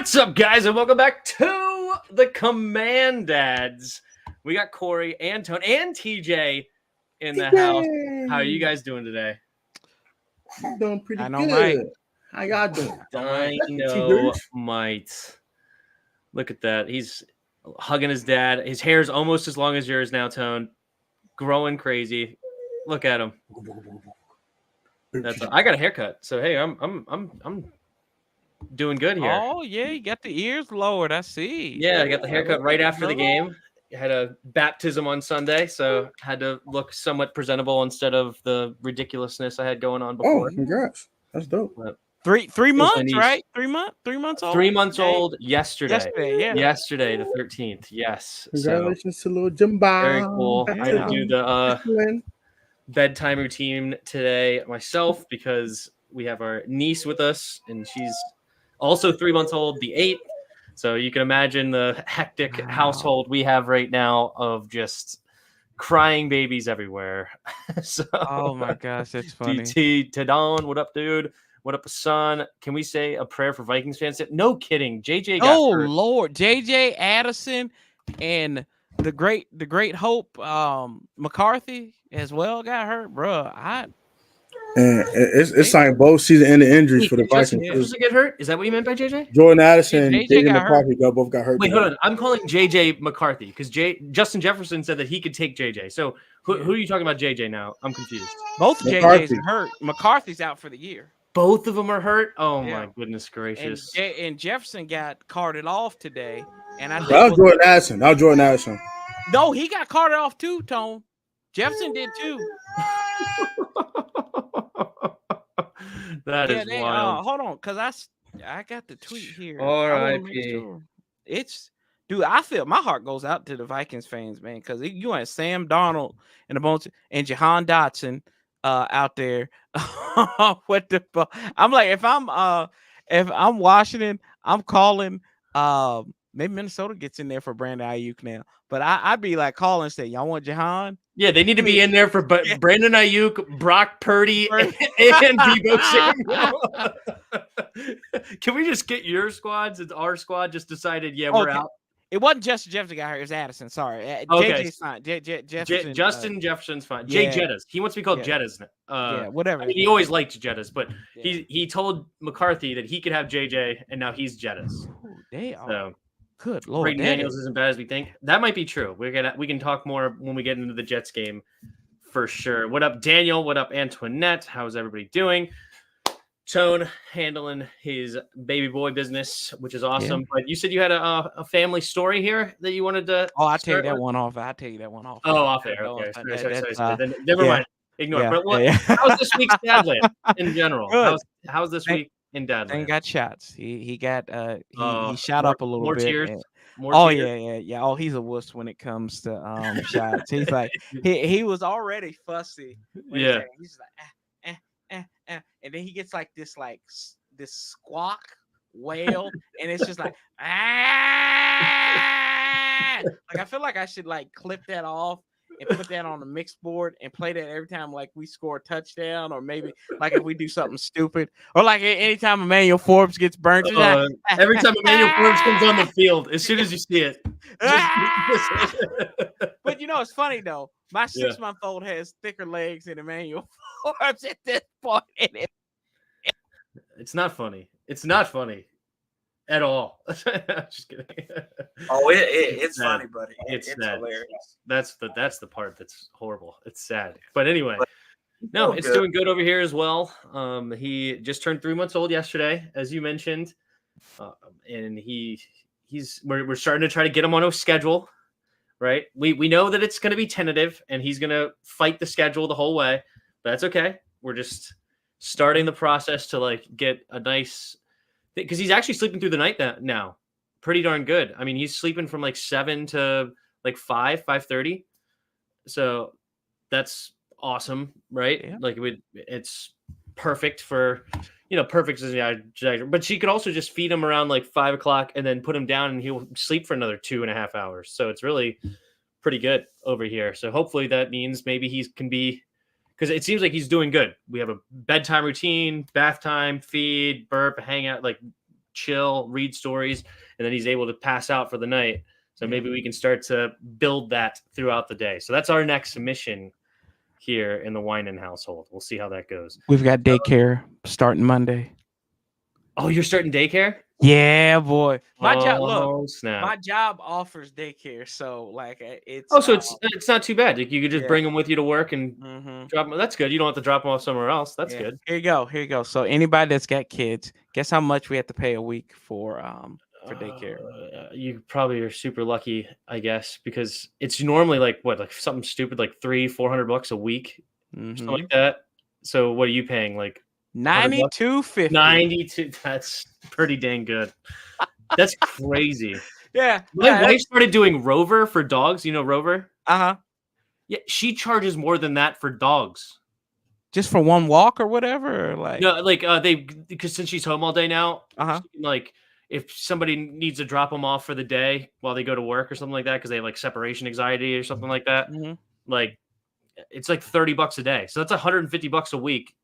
What's up, guys, and welcome back to the Comman-Dads. We got Corey, Anton, and TJ in the house. How are you guys doing today? I'm doing pretty good. Mike. How y'all doing? Dynamite. Look at that. He's hugging his dad. His hair's almost as long as yours now, Tone. Growing crazy. Look at him. I got a haircut, so hey, I'm doing good here. Oh yeah, you got the ears lowered. I see. Yeah, I got the haircut right after the game. Had a baptism on Sunday, so had to look somewhat presentable instead of the ridiculousness I had going on before. Oh, congrats! That's dope. But 3 months, right? 3 months old. 3 months old yesterday. Yeah. Yesterday, the 13th. Yes. Congratulations to little Jimba. Very cool. I had to do the bedtime routine today myself because we have our niece with us, and she's also 3 months old, the 8th. So you can imagine the hectic household we have right now of just crying babies everywhere. So, oh my gosh, that's funny. DT Tadon, what up, dude? What up, son? Can we say a prayer for Vikings fans? No kidding. JJ got hurt. Lord, JJ Addison and the great Hope McCarthy as well got hurt, bro. And it's like both season-ending injuries for the Vikings. Justin get hurt? Is that what you meant by JJ? Jordan Addison and JJ McCarthy both got hurt. Wait, hold on. I'm calling JJ McCarthy because Justin Jefferson said that he could take JJ. So who are you talking about JJ now? I'm confused. Both JJs are hurt. McCarthy's out for the year. Both of them are hurt? Oh, my goodness gracious. And Jefferson got carted off today. And that was Jordan Addison. No, he got carted off too, Tone. Jefferson did too. That is wild. Hold on, because I got the tweet here. R.I.P. Dude, I feel my heart goes out to the Vikings fans, man, because you had Sam Darnold and a bunch and Jahan Dotson out there. What the fuck? I'm like, if I'm Washington, I'm calling. Maybe Minnesota gets in there for Brandon Ayuk now, but I'd be like calling and say, y'all want Jahan? Yeah, they need to be in there for Brandon Ayuk, Brock Purdy, and Deebo Samuel. Can we just get your squads? It's our squad just decided, we're out. It wasn't just Jefferson got hurt. It was Addison. Sorry. Okay. JJ's fine. Justin Jefferson's fine. Jay Jettas. He wants to be called Jettas. Whatever. I mean, he always liked Jettas, but he told McCarthy that he could have JJ, and now he's Jettas. So, good Lord. Brayden Daniels isn't bad as we think. That might be true. We can talk more when we get into the Jets game for sure. What up, Daniel? What up, Antoinette? How's everybody doing? Tone handling his baby boy business, which is awesome. Yeah. But you said you had a family story here that you wanted to. Oh, I'll tell you that one off. Oh, off air. Okay. Sorry. Then never mind. Ignore it. But how's this week's Dadland in general? How's this week in Dadland? He got shots. He got he shot up a little more bit. Tears? Yeah. Oh, he's a wuss when it comes to shots. He's like he was already fussy. He's like and then he gets like this squawk wail, and it's just like like I feel like I should like clip that off and put that on the mix board and play that every time like we score a touchdown, or maybe like if we do something stupid, or like anytime Emmanuel Forbes gets burnt. Every time Emmanuel Forbes comes on the field, as soon as you see it. But it's funny though. My 6-month-old has thicker legs than Emmanuel Forbes at this point. It's not funny. It's not funny at all. Just kidding. Oh, it's funny, buddy. It's hilarious. That's the part that's horrible. It's sad. But anyway, it's doing good over here as well. He just turned 3 months old yesterday, as you mentioned, and we're starting to try to get him on a schedule. Right? We know that it's going to be tentative, and he's going to fight the schedule the whole way. But that's okay. We're just starting the process to like get a nice, because he's actually sleeping through the night now, pretty darn good. I mean, he's sleeping from like 7 to like 5:30. So that's awesome, right? Yeah. Like it's perfect for, perfect as but she could also just feed him around like 5 o'clock and then put him down and he'll sleep for another 2.5 hours. So it's really pretty good over here. So hopefully that means maybe he can be, because it seems like he's doing good. We have a bedtime routine, bath time, feed, burp, hang out, like chill, read stories, and then he's able to pass out for the night. So maybe we can start to build that throughout the day. So that's our next mission here in the Winan household. We'll see how that goes. We've got daycare starting Monday. Oh, you're starting daycare? Yeah, boy. My job. Look, snap. my job offers daycare, so like it's. So it's not too bad. Like you could just bring them with you to work and drop them. That's good. You don't have to drop them off somewhere else. That's good. Here you go. So anybody that's got kids, guess how much we have to pay a week for daycare? You probably are super lucky, I guess, because it's normally like something stupid like $300-$400 a week, something like that. So what are you paying? Like $92.50. 92. That's pretty dang good. That's crazy. Yeah. My wife started doing Rover for dogs. You know Rover? Uh-huh. Yeah, she charges more than that for dogs. Just for one walk or whatever? Or like no, like because since she's home all day now, like if somebody needs to drop them off for the day while they go to work or something like that, because they have like separation anxiety or something like that, like it's like $30 a day. So that's $150 a week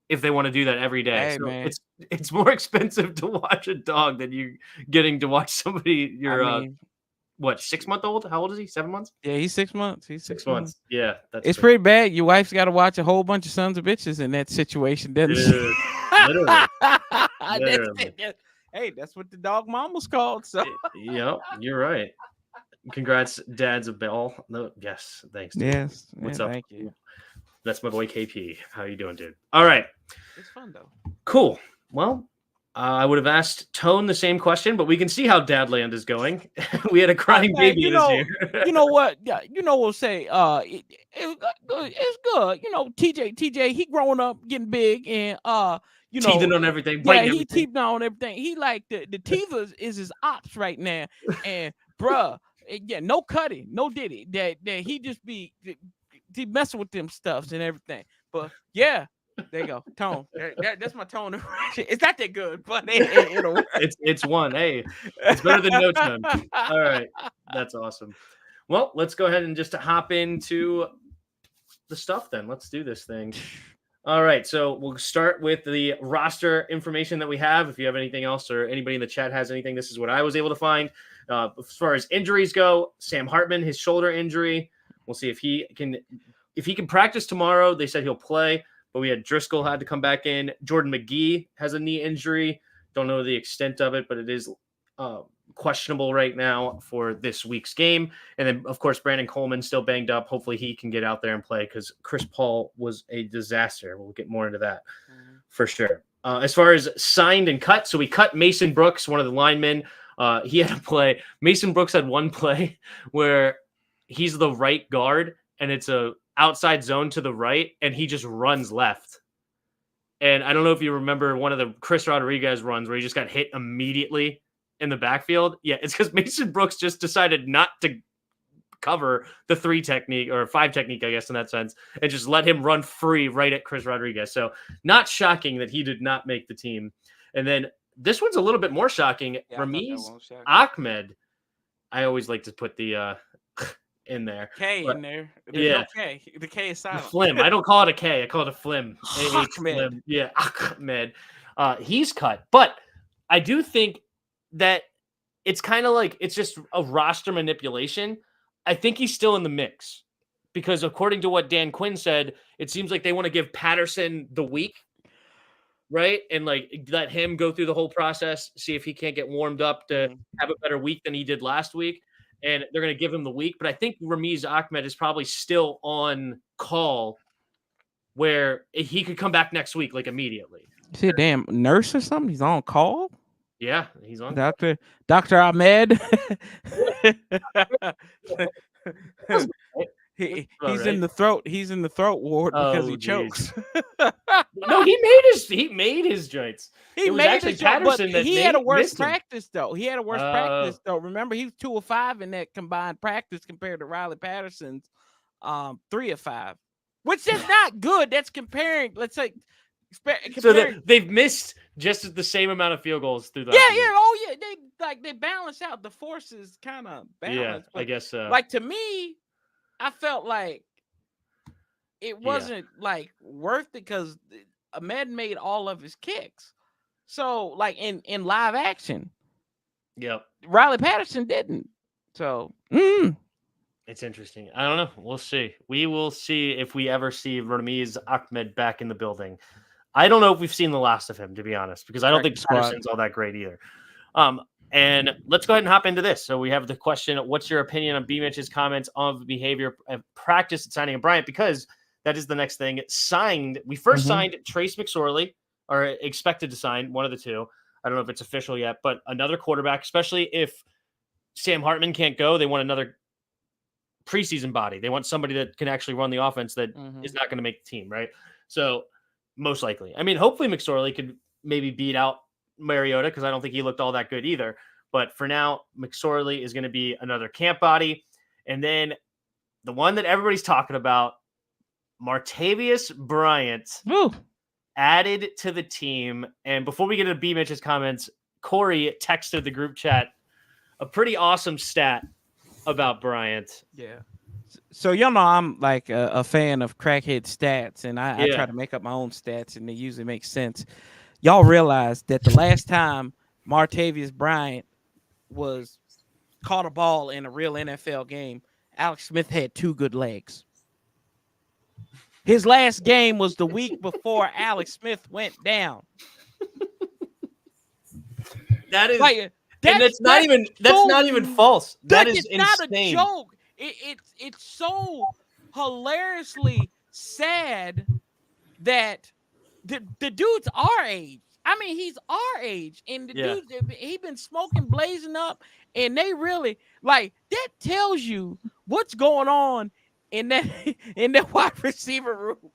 if they want to do that every day. Hey, so man. it's more expensive to watch a dog than you getting to watch somebody. What, 6-month-old? How old is he? 7 months? Yeah, he's 6 months. He's 6 months. Yeah, it's pretty bad. Your wife's got to watch a whole bunch of sons of bitches in that situation, doesn't she? Literally. Hey, that's what the dog mama's called. So yep, you're right. Congrats, Dad's a bell. No, yes, thanks. Dude. Yes, what's up? Thank you. That's my boy KP. How you doing, dude? All right, it's fun though. Cool. Well, I would have asked Tone the same question, but we can see how Dadland is going. We had a crying baby this year. You know what? Yeah, we'll say it's good. TJ, he growing up, getting big, and teething on everything. He teething on everything. He like the teethers is his ops right now, and bruh, no cutting, no diddy. That he just be messing with them stuffs and everything. But yeah. There you go, Tone. That's my tone. It's not that good, but it'll work. It's one. Hey, it's better than no tone. All right, that's awesome. Well, let's go ahead and just hop into the stuff then. Let's do this thing. All right, so we'll start with the roster information that we have. If you have anything else or anybody in the chat has anything, this is what I was able to find. As far as injuries go, Sam Hartman, his shoulder injury. We'll see if he can practice tomorrow. They said he'll play. But we had Driscoll had to come back in. Jordan McGee has a knee injury. Don't know the extent of it, but it is questionable right now for this week's game. And then, of course, Brandon Coleman still banged up. Hopefully he can get out there and play because Chris Paul was a disaster. We'll get more into that for sure. As far as signed and cut, so we cut Mason Brooks, one of the linemen. He had to play. Mason Brooks had one play where he's the right guard, and it's a outside zone to the right, and he just runs left. And I don't know if you remember one of the Chris Rodriguez runs where he just got hit immediately in the backfield. Yeah, it's because Mason Brooks just decided not to cover the 3 technique or 5 technique, I guess, in that sense, and just let him run free right at Chris Rodriguez. So not shocking that he did not make the team. And then this one's a little bit more shocking. Ramiz Ahmed. I always like to put the in there. K in there. There's no K. The K is silent. Flim. I don't call it a K. I call it a flim. Flim. Yeah, Ahmed. He's cut. But I do think that it's kind of like it's just a roster manipulation. I think he's still in the mix because according to what Dan Quinn said, it seems like they want to give Patterson the week, right? And like let him go through the whole process, see if he can't get warmed up to have a better week than he did last week. And they're going to give him the week. But I think Ramiz Ahmed is probably still on call where he could come back next week, like immediately. Is he a damn nurse or something? He's on call? Yeah, he's on. Dr. Ahmed. He's in the throat. He's in the throat ward because he chokes. No, he made his joints. He made his Patterson, but he had a worse practice though. He had a worse practice though. Remember, he was 2 of 5 in that combined practice compared to Riley Patterson's 3 of 5, which is not good. That's comparing. Let's say. So they've missed just the same amount of field goals through that. Yeah. Oh yeah. They balance out the forces, kind of balance. Yeah, I guess. Like to me, I felt like it wasn't like worth it because Ahmed made all of his kicks. So like in live action, Yep. Riley Patterson didn't. So It's interesting. I don't know. We'll see. We will see if we ever see Ramiz Ahmed back in the building. I don't know if we've seen the last of him, to be honest, because I don't think Patterson's all that great either. And let's go ahead and hop into this. So we have the question: what's your opinion on B. Mitch's comments on the behavior of practice at signing of Bryant? Because that is the next thing. Signed. We first signed Trace McSorley, or expected to sign one of the two. I don't know if it's official yet, but another quarterback, especially if Sam Hartman can't go, they want another preseason body. They want somebody that can actually run the offense that is not going to make the team, right? So most likely. I mean, hopefully McSorley could maybe beat out Mariota because I don't think he looked all that good either. But for now, McSorley is going to be another camp body. And then the one that everybody's talking about, Martavius Bryant, added to the team. And before we get into B. Mitch's comments, Corey texted the group chat a pretty awesome stat about Bryant. Yeah. So y'all know I'm like a fan of crackhead stats, and I try to make up my own stats, and they usually make sense. Y'all realize that the last time Martavius Bryant was caught a ball in a real NFL game, Alex Smith had 2 good legs. His last game was the week before Alex Smith went down. That is like that's not even false. That is insane. Not a joke. It's so hilariously sad that the dude's our age. I mean, he's our age, and the dude, he been smoking, blazing up, and they really like that tells you what's going on in that wide receiver room.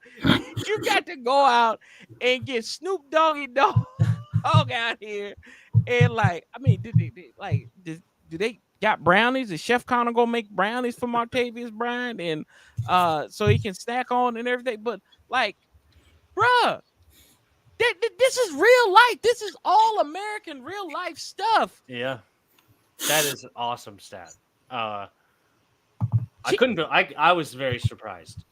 You got to go out and get Snoop Doggy Dogg out here, and like, I mean, do they got brownies? Is Chef Connor gonna make brownies for Martavius Bryant, and so he can snack on and everything? But like, bruh. This is real life. This is all American real life stuff. Yeah, that is an awesome stat. I was very surprised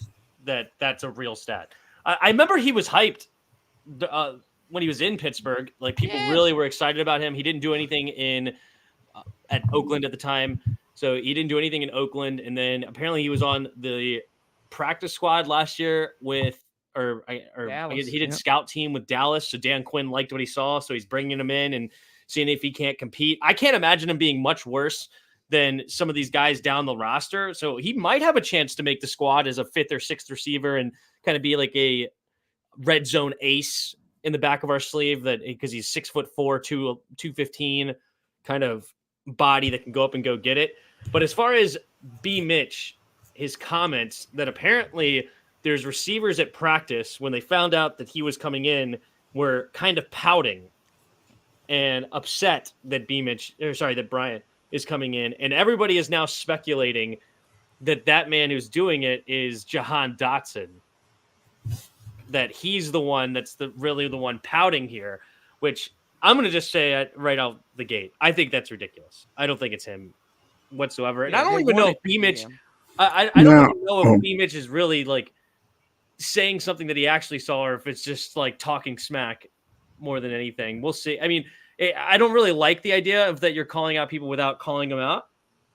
that that's a real stat. I remember he was hyped when he was in Pittsburgh. Like people really were excited about him. He didn't do anything at Oakland at the time, so he didn't do anything in Oakland. And then apparently he was on the practice squad last year with. Dallas, he did scout team with Dallas, so Dan Quinn liked what he saw, so he's bringing him in and seeing if he can't compete. I can't imagine him being much worse than some of these guys down the roster, so he might have a chance to make the squad as a 5th or 6th receiver and kind of be like a red zone ace in the back of our sleeve. That because he's 6'4", 215 kind of body that can go up and go get it. But as far as B. Mitch, his comments that apparently there's receivers at practice when they found out that he was coming in were kind of pouting and upset that that Bryant is coming in. And everybody is now speculating that man who's doing it is Jahan Dotson, that he's the one that's really the one pouting here, which I'm going to just say right out the gate. I think that's ridiculous. I don't think it's him whatsoever. And I don't even know if B. Mitch, I don't even know if B. Mitch is really like saying something that he actually saw, or if it's just like talking smack more than anything. We'll see. I mean, I don't really like the idea of that you're calling out people without calling them out,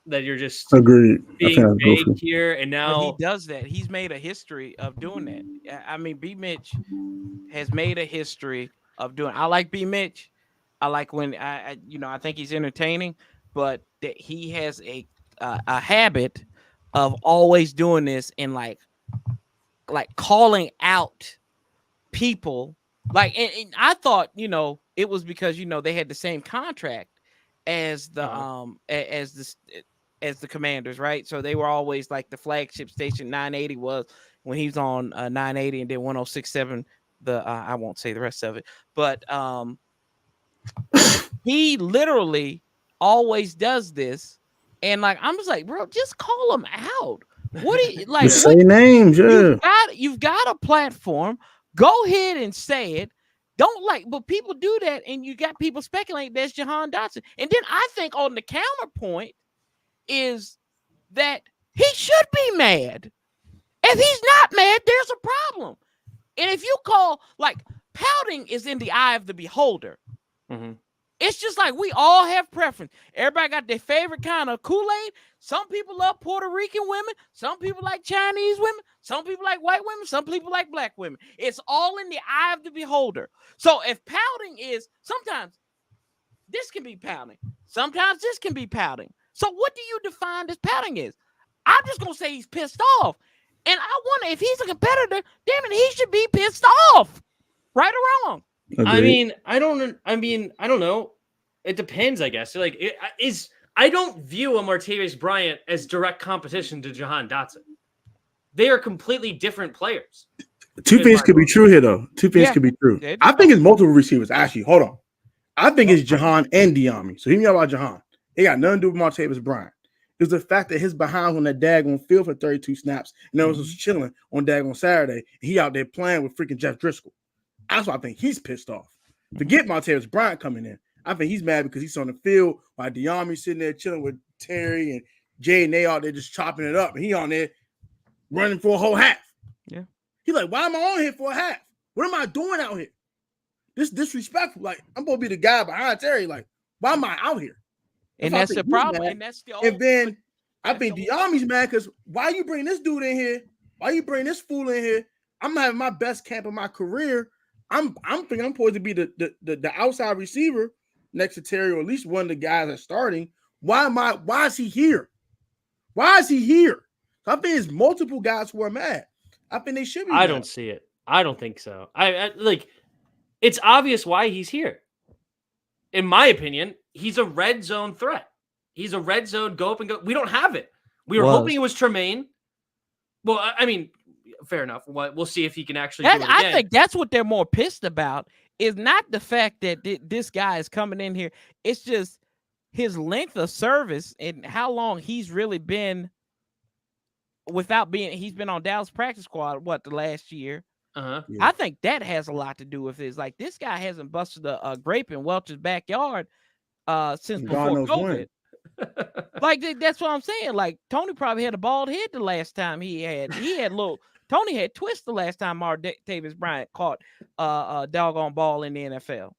that you're just being vague here. And now he does that. He's made a history of doing that. I mean, B. Mitch has made a history of doing. I like B. Mitch. I like when I think he's entertaining, but that he has a habit of always doing this and like calling out people. Like, and I thought, it was because, they had the same contract as the as the Commanders, right? So they were always like the flagship station. 980 was when he was on 980, and then 106.7. I won't say the rest of it, but he literally always does this, and like I'm just like, bro, just call him out. What do you like? Say names, yeah. You've got a platform. Go ahead and say it. Don't but people do that, and you got people speculating that's Jahan Dotson. And then I think on the counterpoint is that he should be mad. If he's not mad, there's a problem. And if you call, like, pouting is in the eye of the beholder. Mm-hmm. It's just like we all have preference. Everybody got their favorite kind of Kool-Aid. Some people love Puerto Rican women. Some people like Chinese women. Some people like white women. Some people like black women. It's all in the eye of the beholder. So if pouting is, sometimes this can be pouting. Sometimes this can be pouting. So what do you define as pouting is? I'm just going to say he's pissed off. And I wonder if he's a competitor, damn it, he should be pissed off. Right or wrong? Agreed. I don't know. It depends, I guess. Like, I don't view a Martavis Bryant as direct competition to Jahan Dotson. They are completely different players. Two things could be true here, though. Two things could be true. I think it's multiple receivers. Actually, hold on. I think it's Jahan and Diami. So hear me out about Jahan. It got nothing to do with Martavis Bryant. It was the fact that his behind on that daggone field for 32 snaps, and then was chilling on daggone Saturday, and he out there playing with freaking Jeff Driscoll. That's why I think he's pissed off. Forget Martavis Bryant coming in. I think he's mad because he's on the field while Diami's sitting there chilling with Terry and Jay, and they out there just chopping it up, and he on there running for a whole half. Yeah. He's like, why am I on here for a half? What am I doing out here? This disrespectful. Like, I'm supposed to be the guy behind Terry. Like, why am I out here? And that's the problem. And that's the and then I think Diami's mad because why you bring this dude in here? Why you bring this fool in here? I'm having my best camp of my career. I'm thinking I'm supposed to be the outside receiver next to Terry, or at least one of the guys that's starting. Why is he here? Why is he here? I think it's multiple guys who are mad. I think they should be. I don't see it. I don't think so. I like, it's obvious why he's here. In my opinion, he's a red zone threat. He's a red zone go up and go. We don't have it. We were hoping it was Tremaine. Well, I mean, fair enough. We'll see if he can actually do it again. I think that's what they're more pissed about, is not the fact that this guy is coming in here. It's just his length of service and how long he's really been he's been on Dallas practice squad, the last year. Yeah. I think that has a lot to do with it. Like, this guy hasn't busted a grape in Welch's backyard since before COVID. Like, that's what I'm saying. Like, Tony probably had a bald head the last time Tony had twist the last time Martavis Bryant caught a doggone ball in the NFL.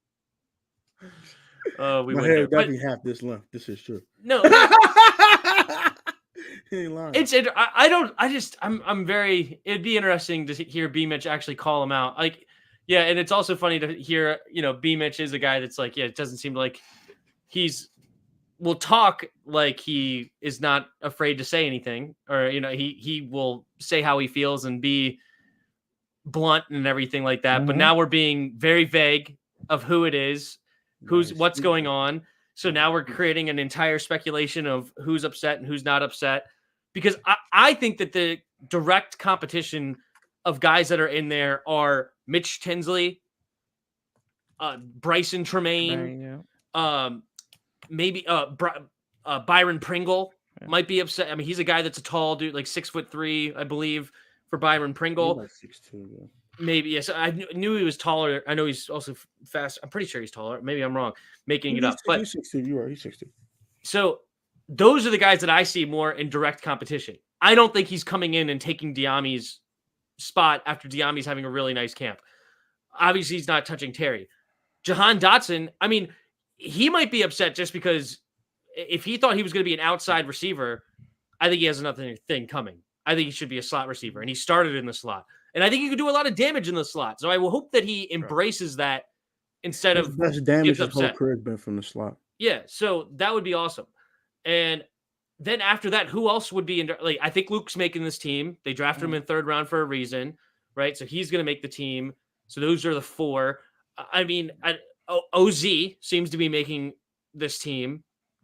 My hair definitely half this length. This is true. No. I'm very, it'd be interesting to hear B Mitch actually call him out. Like, yeah, and it's also funny to hear, B Mitch is a guy that's like, yeah, it doesn't seem like will talk like he is not afraid to say anything, or, he will say how he feels and be blunt and everything like that. Mm-hmm. But now we're being very vague of who it is, what's going on. So now we're creating an entire speculation of who's upset and who's not upset, because I think that the direct competition of guys that are in there are Mitch Tinsley, Bryson Tremaine, maybe Byron Pringle might be upset. I mean, he's a guy that's a tall dude, like 6'3", I believe, for Byron Pringle. Like 6'2", yeah. Maybe, yes. I knew he was taller. I know he's also fast. I'm pretty sure he's taller. Maybe I'm wrong, making it up. But he's 6'2". You are. He's 6'2". So those are the guys that I see more in direct competition. I don't think he's coming in and taking Diami's spot after Diami's having a really nice camp. Obviously, he's not touching Terry. Jahan Dotson, I mean, he might be upset just because if he thought he was going to be an outside receiver, I think he has another thing coming. I think he should be a slot receiver, and he started in the slot. And I think he could do a lot of damage in the slot. So I will hope that he embraces that instead of best damage his whole career has been from the slot. Yeah, so that would be awesome. And then after that, who else would be in? Like, I think Luke's making this team. They drafted him in third round for a reason, right? So he's going to make the team. So those are the four. I mean, OZ seems to be making this team.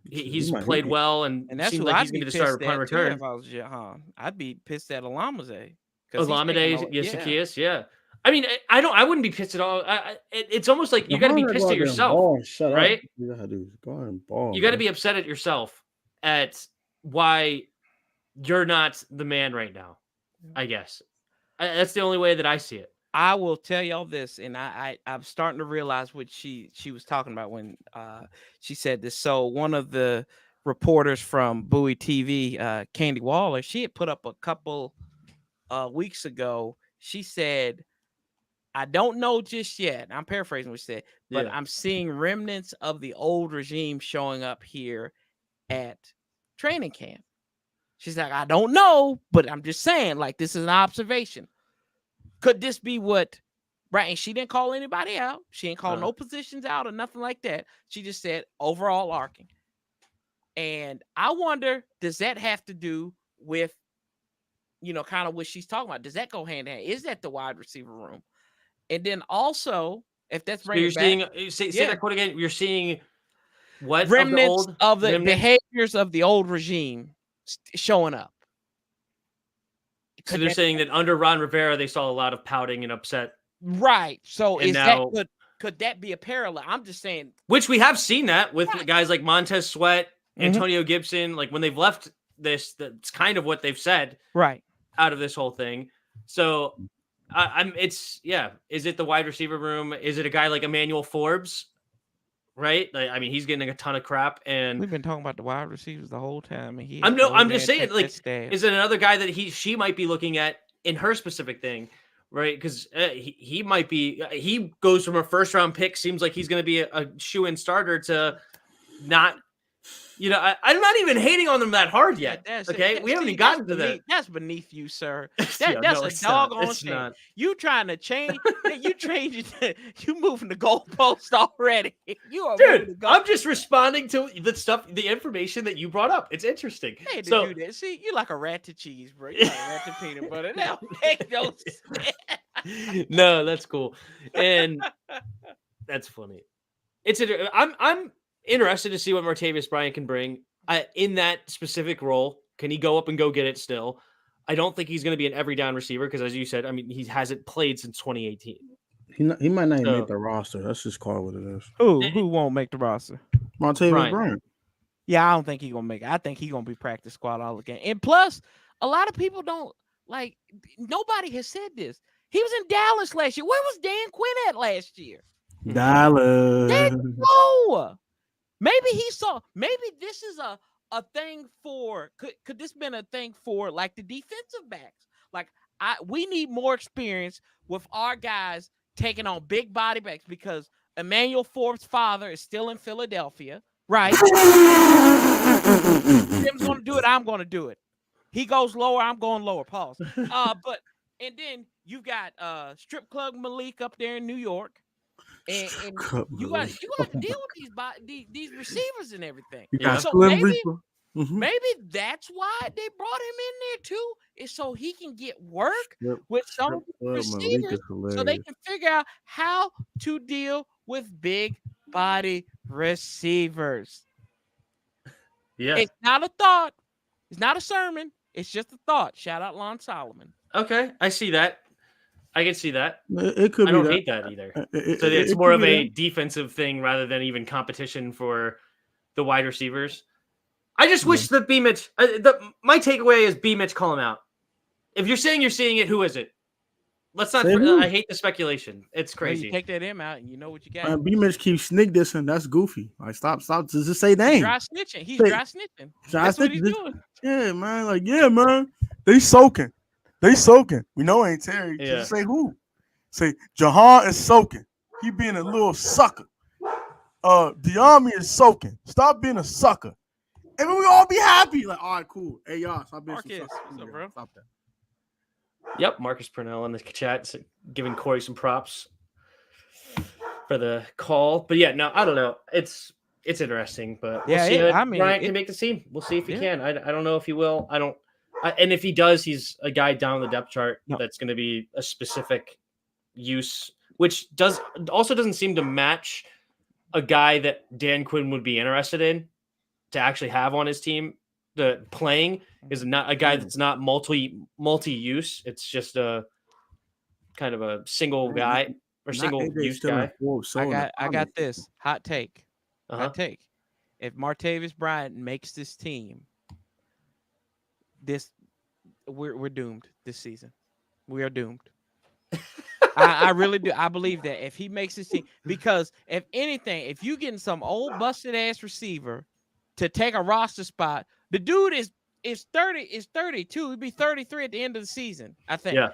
He's played well, and that's seems like he's going to start a punt return. If I was Jahan, I'd be pissed at Olamide. Olamide, Zacchaeus, yeah. I mean, I wouldn't be pissed at all. It's almost like you got to be pissed at yourself, right? You got to do go and ball. You got to be upset at yourself at why you're not the man right now. I guess that's the only way that I see it. I will tell y'all this, and I'm starting to realize what she was talking about when she said this. So one of the reporters from Bowie TV, Candy Waller, she had put up a couple weeks ago. She said I don't know just yet. I'm paraphrasing what you said, but I'm seeing remnants of the old regime showing up here at training camp. She's like, I don't know, but I'm just saying, like, this is an observation. Could this be what? Right. And she didn't call anybody out. She didn't call no positions out or nothing like that. She just said overall arcing. And I wonder, does that have to do with, kind of what she's talking about? Does that go hand in hand? Is that the wide receiver room? And then also, if that's so you're seeing, say that quote again. You're seeing what remnants of the behaviors of the old regime showing up. So they're saying that under Ron Rivera, they saw a lot of pouting and upset. Right. So could that be a parallel? I'm just saying. Which we have seen that with guys like Montez Sweat, Antonio Gibson. Like when they've left this, that's kind of what they've said. Right. Out of this whole thing. So is it the wide receiver room? Is it a guy like Emmanuel Forbes? Right? Like, I mean, he's getting a ton of crap, and we've been talking about the wide receivers the whole time. And I'm just saying, like, is it another guy that she might be looking at in her specific thing, right? Because he might be. He goes from a first round pick, seems like he's going to be a shoe-in starter to not. I'm not even hating on them that hard yet. We haven't even gotten to that. That's beneath you, sir. That's a doggone shame. You trying to change? You changing? You moving the goalpost already? Dude, I'm just responding to the stuff, the information that you brought up. It's interesting. Hey, do that. See, you like a rat to cheese, bro. You like a rat to peanut butter. That make no sense. No, that's cool, and that's funny. I'm interested to see what Martavis Bryant can bring in that specific role. Can he go up and go get it still? I don't think he's going to be an every down receiver because, as you said, I mean, he hasn't played since 2018. He might not even make the roster. Let's just call it what it is. Who won't make the roster? Martavis Bryant. Yeah, I don't think he's going to make it. I think he's going to be practice squad all again. And plus, a lot of people don't like. Nobody has said this. He was in Dallas last year. Where was Dan Quinn at last year? Dallas. There you go. Maybe he saw. Maybe this is a thing for. Could this been a thing for like the defensive backs? Like we need more experience with our guys taking on big body backs because Emmanuel Forbes' father is still in Philadelphia, right? Tim's going to do it. I'm going to do it. He goes lower. I'm going lower. Pause. And then you got Strip Club Malik up there in New York. And you got to deal with these receivers and everything. So maybe that's why they brought him in there too, is so he can get work with some receivers, so they can figure out how to deal with big body receivers. Yeah, it's not a thought. It's not a sermon. It's just a thought. Shout out Lon Solomon. Okay, I see that. I can see that. It could. I don't hate that either. So it's more of a defensive thing rather than even competition for the wide receivers. I just wish that B Mitch. My takeaway is B Mitch call him out. If you're saying you're seeing it, who is it? Let's not. I hate the speculation. It's crazy. You take that M out, and you know what you got. B Mitch keeps sneak dissing. That's goofy. Like stop. Just say name. Dry snitching. He's dry snitching. That's what he's doing. Yeah, man. Like man. They soaking. We know it ain't Terry. Yeah. Just say who. Say Jahan is soaking. He being a little sucker. The army is soaking. Stop being a sucker. And we all be happy. Like, all right, cool. Hey, y'all, stop being Marcus, what's up, bro? Stop that. Yep, Marcus Purnell in the chat giving Corey some props for the call. But yeah, no, I don't know. It's interesting, but we'll see if Bryant can make the team. We'll see if he can. I don't know if he will. And if he does, he's a guy down the depth chart that's going to be a specific use, which doesn't seem to match a guy that Dan Quinn would be interested in to actually have on his team. The playing is not a guy that's not multi-use. It's just a kind of a single guy or single use guy. I got this hot take. Hot take. If Martavis Bryant makes this team, we're doomed this season. We are doomed. I really do. I believe that if he makes this team, because if anything, if you getting some old busted ass receiver to take a roster spot, the dude is 32. He'd be 33 at the end of the season, I think. Yeah.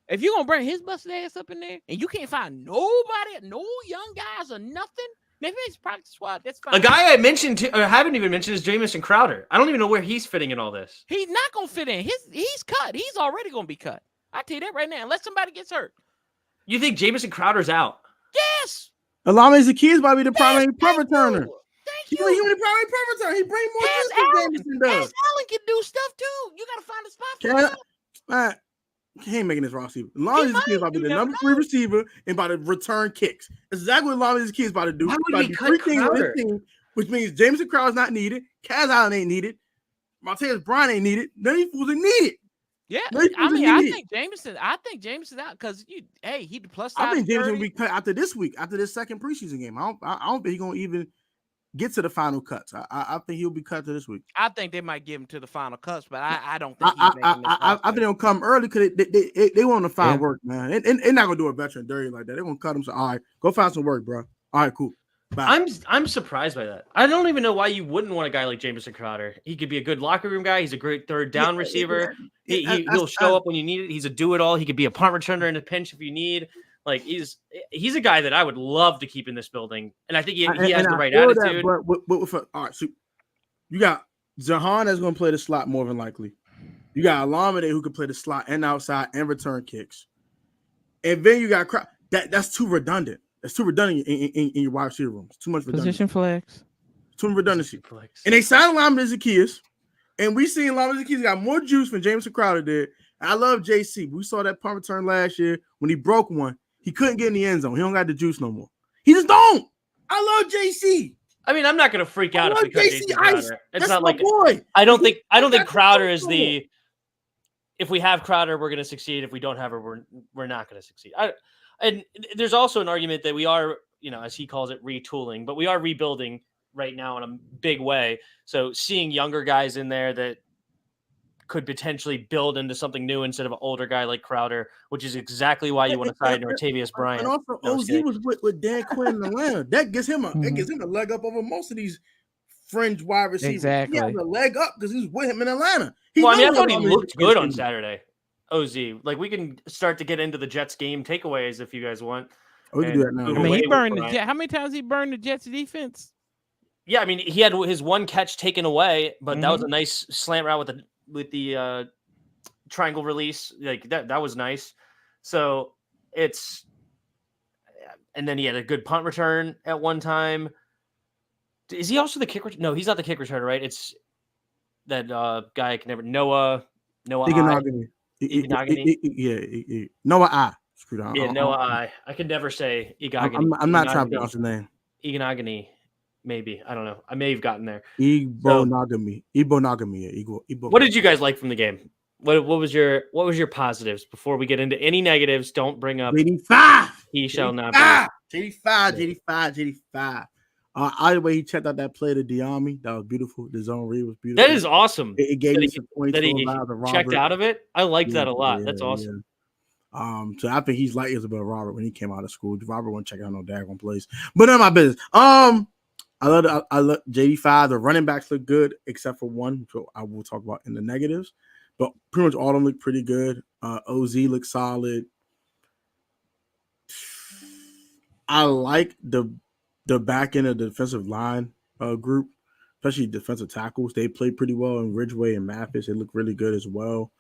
If you're gonna bring his busted ass up in there, and you can't find nobody, no young guys or nothing, maybe it's practice squad. That's fine. A guy I mentioned, or haven't even mentioned, is Jamison Crowder. I don't even know where he's fitting in all this. He's not gonna fit in. He's cut. He's already gonna be cut. I tell you that right now. Unless somebody gets hurt. You think Jamison Crowder's out? Yes. Alame Zacchaeus might be the primary punt returner. Thank He you. was the primary punt returner. He brings more juice than Jameson does. Allen can do stuff too. You gotta find a spot for him. He ain't making this roster. Alame Zacchaeus about to be the number 3 receiver and about to return kicks. That's exactly what Alame Zacchaeus about to do. Why would About we to do cut 3 things on Crowder? this team, which means Jameson Crowder's not needed. Kaz Allen ain't needed. Martavis Bryant ain't needed. None of these fools are needed. Yeah, None of these I fools mean, are I needed. think Jameson's out because he the plus I size. think Jameson 30. will be cut after this week, after this second preseason game. I don't think he's gonna even get to the final cuts. I think he'll be cut to this week. I think they might give him to the final cuts, but I don't think he's making this. I think they'll come early because they want to find work, man. And they're not gonna do a veteran dirty like that. They're gonna cut him. So all right, go find some work, bro. All right, cool. Bye. I'm surprised by that. I don't even know why you wouldn't want a guy like Jamison Crowder. He could be a good locker room guy. He's a great third down receiver. He'll show up when you need it. He's a do-it-all. He could be a punt returner in a pinch if you need. Like he's a guy that I would love to keep in this building, and I think he has the right attitude. All right, so you got Jahan that's going to play the slot more than likely. You got Alameda who can play the slot and outside and return kicks, and then you got that's too redundant. That's too redundant in your wide receiver rooms. Too much redundancy. Position flex. Too much redundancy. And they signed Alameda Zacchaeus, and we seen Alameda Zacchaeus got more juice than Jameson Crowder did. I love JC. We saw that punt return last year when he broke one. He couldn't get in the end zone. He don't got the juice no more. He just don't. I love JC. I mean, I'm not going to freak out if we cut Jason Crowder. It's not like boy. I don't think Crowder is the. If we have Crowder, we're going to succeed. If we don't have her, we're not going to succeed. And there's also an argument that we are, as he calls it, retooling, but we are rebuilding right now in a big way. So seeing younger guys in there that could potentially build into something new instead of an older guy like Crowder, which is exactly why you want to sign Martavis Bryant. And also, OZ was with Dan Quinn in Atlanta. That gives him a leg up over most of these fringe wide receivers. Exactly. He has a leg up because he's with him in Atlanta. I thought he looked good on Saturday. OZ, like we can start to get into the Jets game takeaways if you guys want. We can do that now. I mean, he burned the Jets. How many times he burned the Jets defense? Yeah, I mean, he had his one catch taken away, but that was a nice slant route with the triangle release. Like that was nice. So and then he had a good punt return at one time. Is he also the kick returner? No, he's not the kick returner, right? It's that guy I can never Noah. Iganagani. Noah I. Screwed up. Yeah, Noah I can never say Igagani. I'm not trying to pronounce his name. Iganagani, maybe. I don't know. I may have gotten there. Ibo Nagami. What did you guys like from the game? What was your positives before we get into any negatives? Don't bring up 85. He shall not be. 85. Either way, he checked out that play to Diami. That was beautiful. The zone read was beautiful. That is awesome. It gave me some points. That he checked out of it. I liked that a lot. That's awesome. Yeah. So I think he's light years above Robert when he came out of school. Robert won't check out no daggone plays. But none of my business. I love JD5. The running backs look good, except for one, which I will talk about in the negatives. But pretty much all of them look pretty good. OZ looks solid. I like the back end of the defensive line group, especially defensive tackles. They played pretty well in Ridgeway and Mathis. They look really good as well.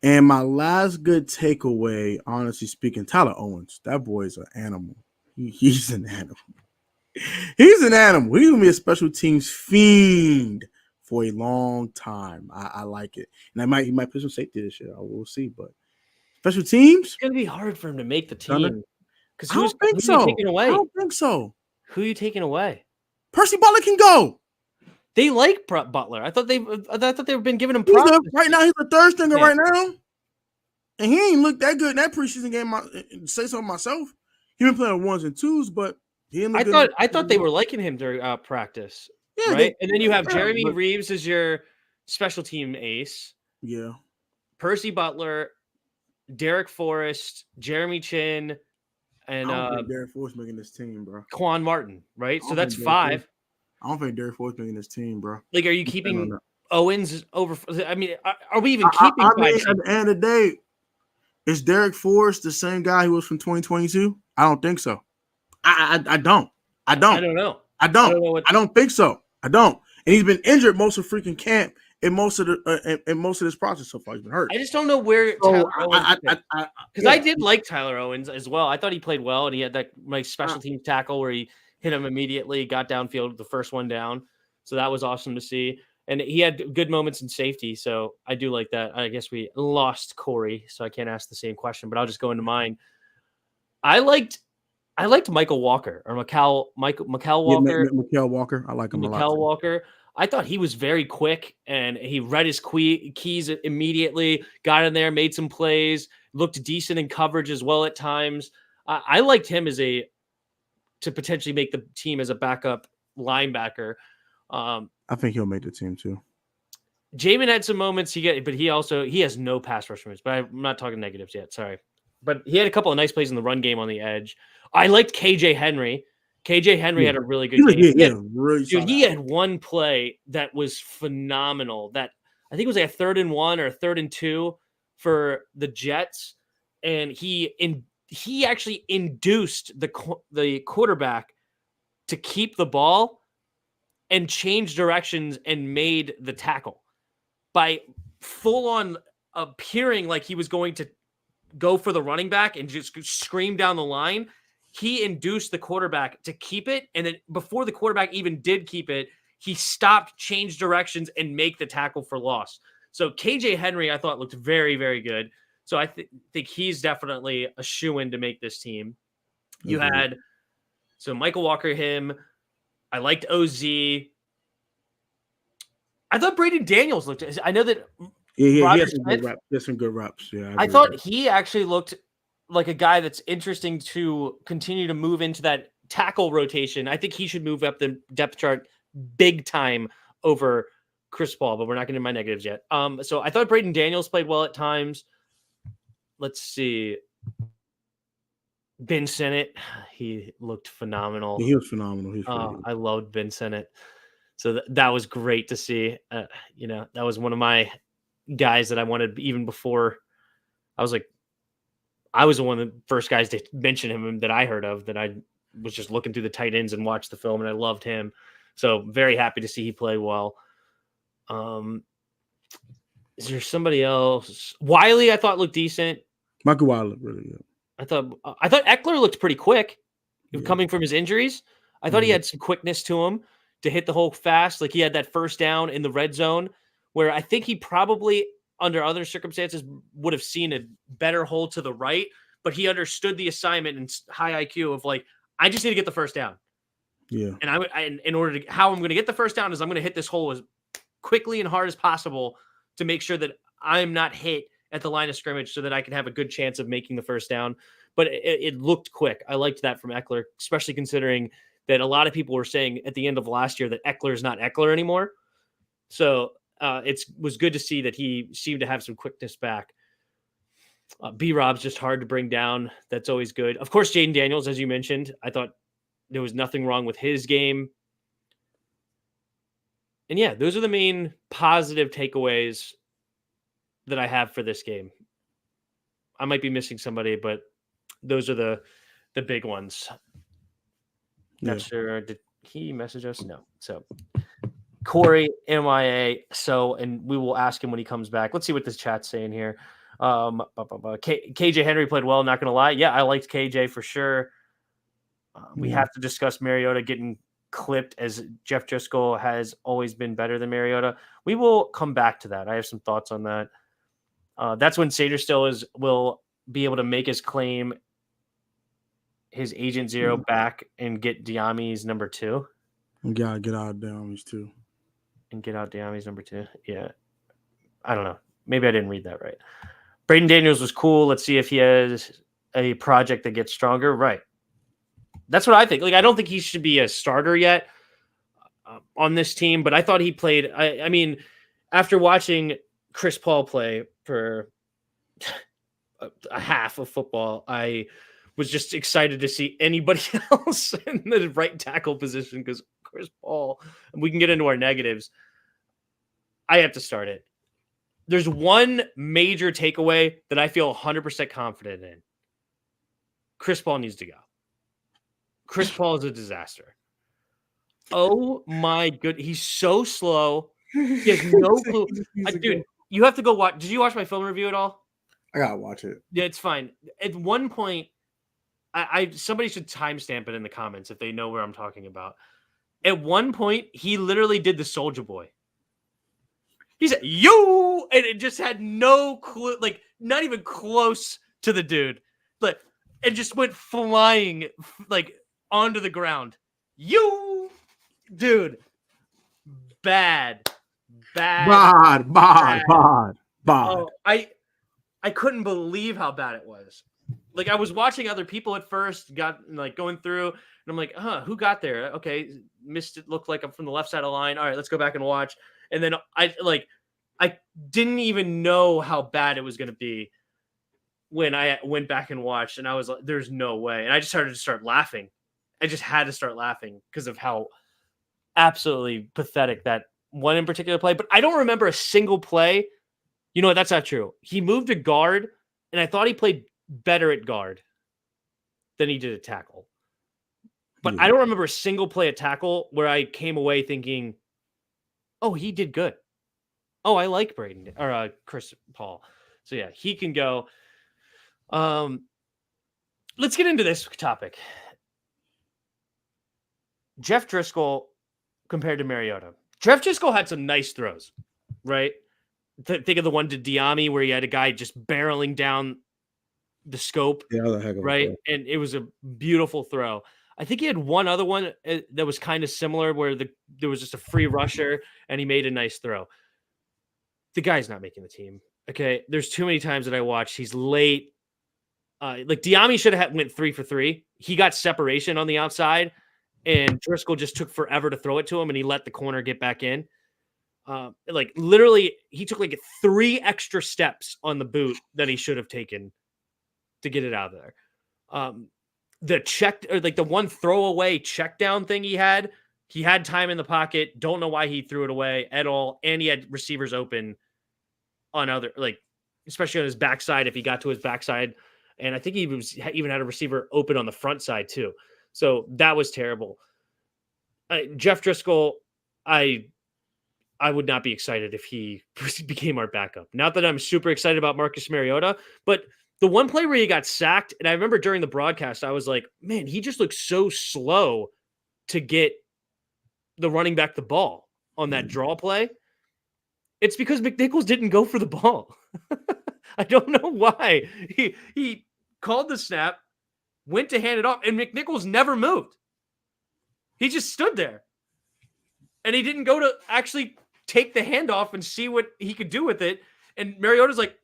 And my last good takeaway, honestly speaking, Tyler Owens. That boy is an animal. He's an animal. He's an animal. He's going to be a special teams fiend for a long time. I like it. And he might play some safety this year. We'll see. But special teams? It's going to be hard for him to make the team. Because I don't think so. Taking away? I don't think so. Who are you taking away? Percy Butler can go. They like Butler. I thought they've been giving him props. Right now, he's a third stringer right now. And he ain't looked that good in that preseason game. Say so myself. He been playing ones and twos, but he didn't look good. I thought they were liking him during practice. Yeah, right? And then you have Jeremy Reeves as your special team ace. Yeah. Percy Butler, Derek Forrest, Jeremy Chin, and I don't think Derek Forrest making this team, bro. Quan Martin, right? So that's 5. I don't think Derek Forrest making this team, bro. Like, are you keeping Owens over? I mean, are we even keeping? At the end of the day, Is Derek Forrest the same guy who was from 2022? I don't think so. I don't. I don't know. I don't think so. I don't. And he's been injured most of freaking camp and most of this process so far. He's been hurt. I just don't know where Tyler Owens because I did like Tyler Owens as well. I thought he played well, and he had that nice special teams tackle where he hit him immediately, got downfield, the first one down. So that was awesome to see. And he had good moments in safety. So I do like that. I guess we lost Corey, so I can't ask the same question, but I'll just go into mine. I liked Michael Walker or Mikel Walker. Yeah, Mikel Walker. I like him a lot. Mikel Walker. I thought he was very quick and he read his keys immediately, got in there, made some plays, looked decent in coverage as well at times. I liked him to potentially make the team as a backup linebacker. I think he'll make the team too. Jamin had some moments but he has no pass rush moves, but I'm not talking negatives yet. Sorry. But he had a couple of nice plays in the run game on the edge. I liked KJ Henry. KJ Henry had a really good game. He had one play that was phenomenal. That I think it was like a 3rd and 1 or a 3rd and 2 for the Jets, and he actually induced the quarterback to keep the ball and change directions and made the tackle by full on appearing like he was going to go for the running back and just scream down the line. He induced the quarterback to keep it. And then before the quarterback even did keep it, he stopped, changed directions, and make the tackle for loss. So KJ Henry, I thought, looked very, very good. So I think he's definitely a shoo-in to make this team. You had Michael Walker, him. I liked OZ. I thought Braden Daniels looked. I know that. He has some good reps. He has some good reps. Yeah, I thought he actually looked like a guy that's interesting to continue to move into that tackle rotation. I think he should move up the depth chart big time over Chris Paul, but we're not getting my negatives yet. So I thought Braden Daniels played well at times. Let's see. Ben Sinnott, he looked phenomenal. He was phenomenal. I loved Ben Sinnott. So that was great to see. That was one of my guys that I wanted even before. I was one of the first guys to mention him that I heard of, that I was just looking through the tight ends and watched the film, and I loved him. So very happy to see he play well. Is there somebody else? Wiley, I thought looked decent. Michael Wiley looked really good. I thought Eckler looked pretty quick coming from his injuries. I thought he had some quickness to him to hit the hole fast. Like he had that first down in the red zone where I think he probably under other circumstances would have seen a better hole to the right, but he understood the assignment and high IQ of like, I just need to get the first down. Yeah. And how I'm going to get the first down is I'm going to hit this hole as quickly and hard as possible to make sure that I'm not hit at the line of scrimmage so that I can have a good chance of making the first down. But it looked quick. I liked that from Eckler, especially considering that a lot of people were saying at the end of last year that Eckler is not Eckler anymore. So it was good to see that he seemed to have some quickness back. B-Rob's just hard to bring down. That's always good. Of course, Jaden Daniels, as you mentioned, I thought there was nothing wrong with his game. And yeah, those are the main positive takeaways that I have for this game. I might be missing somebody, but those are the big ones. Not sure. Did he message us? No. So Corey, MIA. So, and we will ask him when he comes back. Let's see what this chat's saying here. KJ Henry played well, not going to lie. Yeah, I liked KJ for sure. We have to discuss Mariota getting clipped, as Jeff Driscoll has always been better than Mariota. We will come back to that. I have some thoughts on that. That's when Saderstill will be able to make his claim, his Agent Zero back, and get Diami's number 2. We gotta get out of Diami's 2. And get out Diami's number 2. Yeah. I don't know. Maybe I didn't read that right. Braden Daniels was cool. Let's see if he has a project that gets stronger. Right. That's what I think. Like, I don't think he should be a starter yet on this team, but I thought he played. I mean, after watching Chris Paul play for a half of football, I was just excited to see anybody else in the right tackle position, because Chris Paul, and we can get into our negatives. I have to start it. There's one major takeaway that I feel 100% confident in. Chris Paul needs to go. Chris Paul is a disaster. Oh my good. He's so slow. He has no clue. Dude, you have to go watch. Did you watch my film review at all? I gotta watch it. Yeah, it's fine. At one point, somebody should timestamp it in the comments if they know where I'm talking about. At one point, he literally did the Soldier Boy. He said, "Yo!" and it just had no clue, like not even close to the dude. But it just went flying like onto the ground. You, dude, bad. Oh, I couldn't believe how bad it was. Like I was watching other people at first, got like going through, and I'm like, who got there? Okay, missed it. Looked like I'm from the left side of the line. All right, let's go back and watch. And then I didn't even know how bad it was going to be when I went back and watched, and I was like, "There's no way." And I just started to start laughing. I just had to start laughing because of how absolutely pathetic that one in particular play. But I don't remember a single play. You know what? That's not true. He moved to guard, and I thought he played better at guard than he did at tackle. But I don't remember a single play at tackle where I came away thinking, "Oh, he did good. Oh, I like Braden or Chris Paul." So yeah, he can go. Let's get into this topic. Jeff Driscoll compared to Mariota. Jeff Driscoll had some nice throws, right? Think of the one to Diami where he had a guy just barreling down the scope, right? And it was a beautiful throw. I think he had one other one that was kind of similar where there was just a free rusher and he made a nice throw. The guy's not making the team. Okay, there's too many times that I watched. He's late. Like Diami should have went 3 for 3. He got separation on the outside, and Driscoll just took forever to throw it to him, and he let the corner get back in. Like literally, he took like 3 extra steps on the boot that he should have taken to get it out of there. The check or like the one throwaway check down thing he had time in the pocket. Don't know why he threw it away at all, and he had receivers open on other, like especially on his backside if he got to his backside. And I think he even had a receiver open on the front side too. So that was terrible. Jeff Driscoll, I would not be excited if he became our backup. Not that I'm super excited about Marcus Mariota, but the one play where he got sacked, and I remember during the broadcast, I was like, man, he just looks so slow to get the running back the ball on that draw play. It's because McNichols didn't go for the ball. I don't know why. He called the snap, went to hand it off, and McNichols never moved. He just stood there. And he didn't go to actually take the handoff and see what he could do with it. And Mariota's like,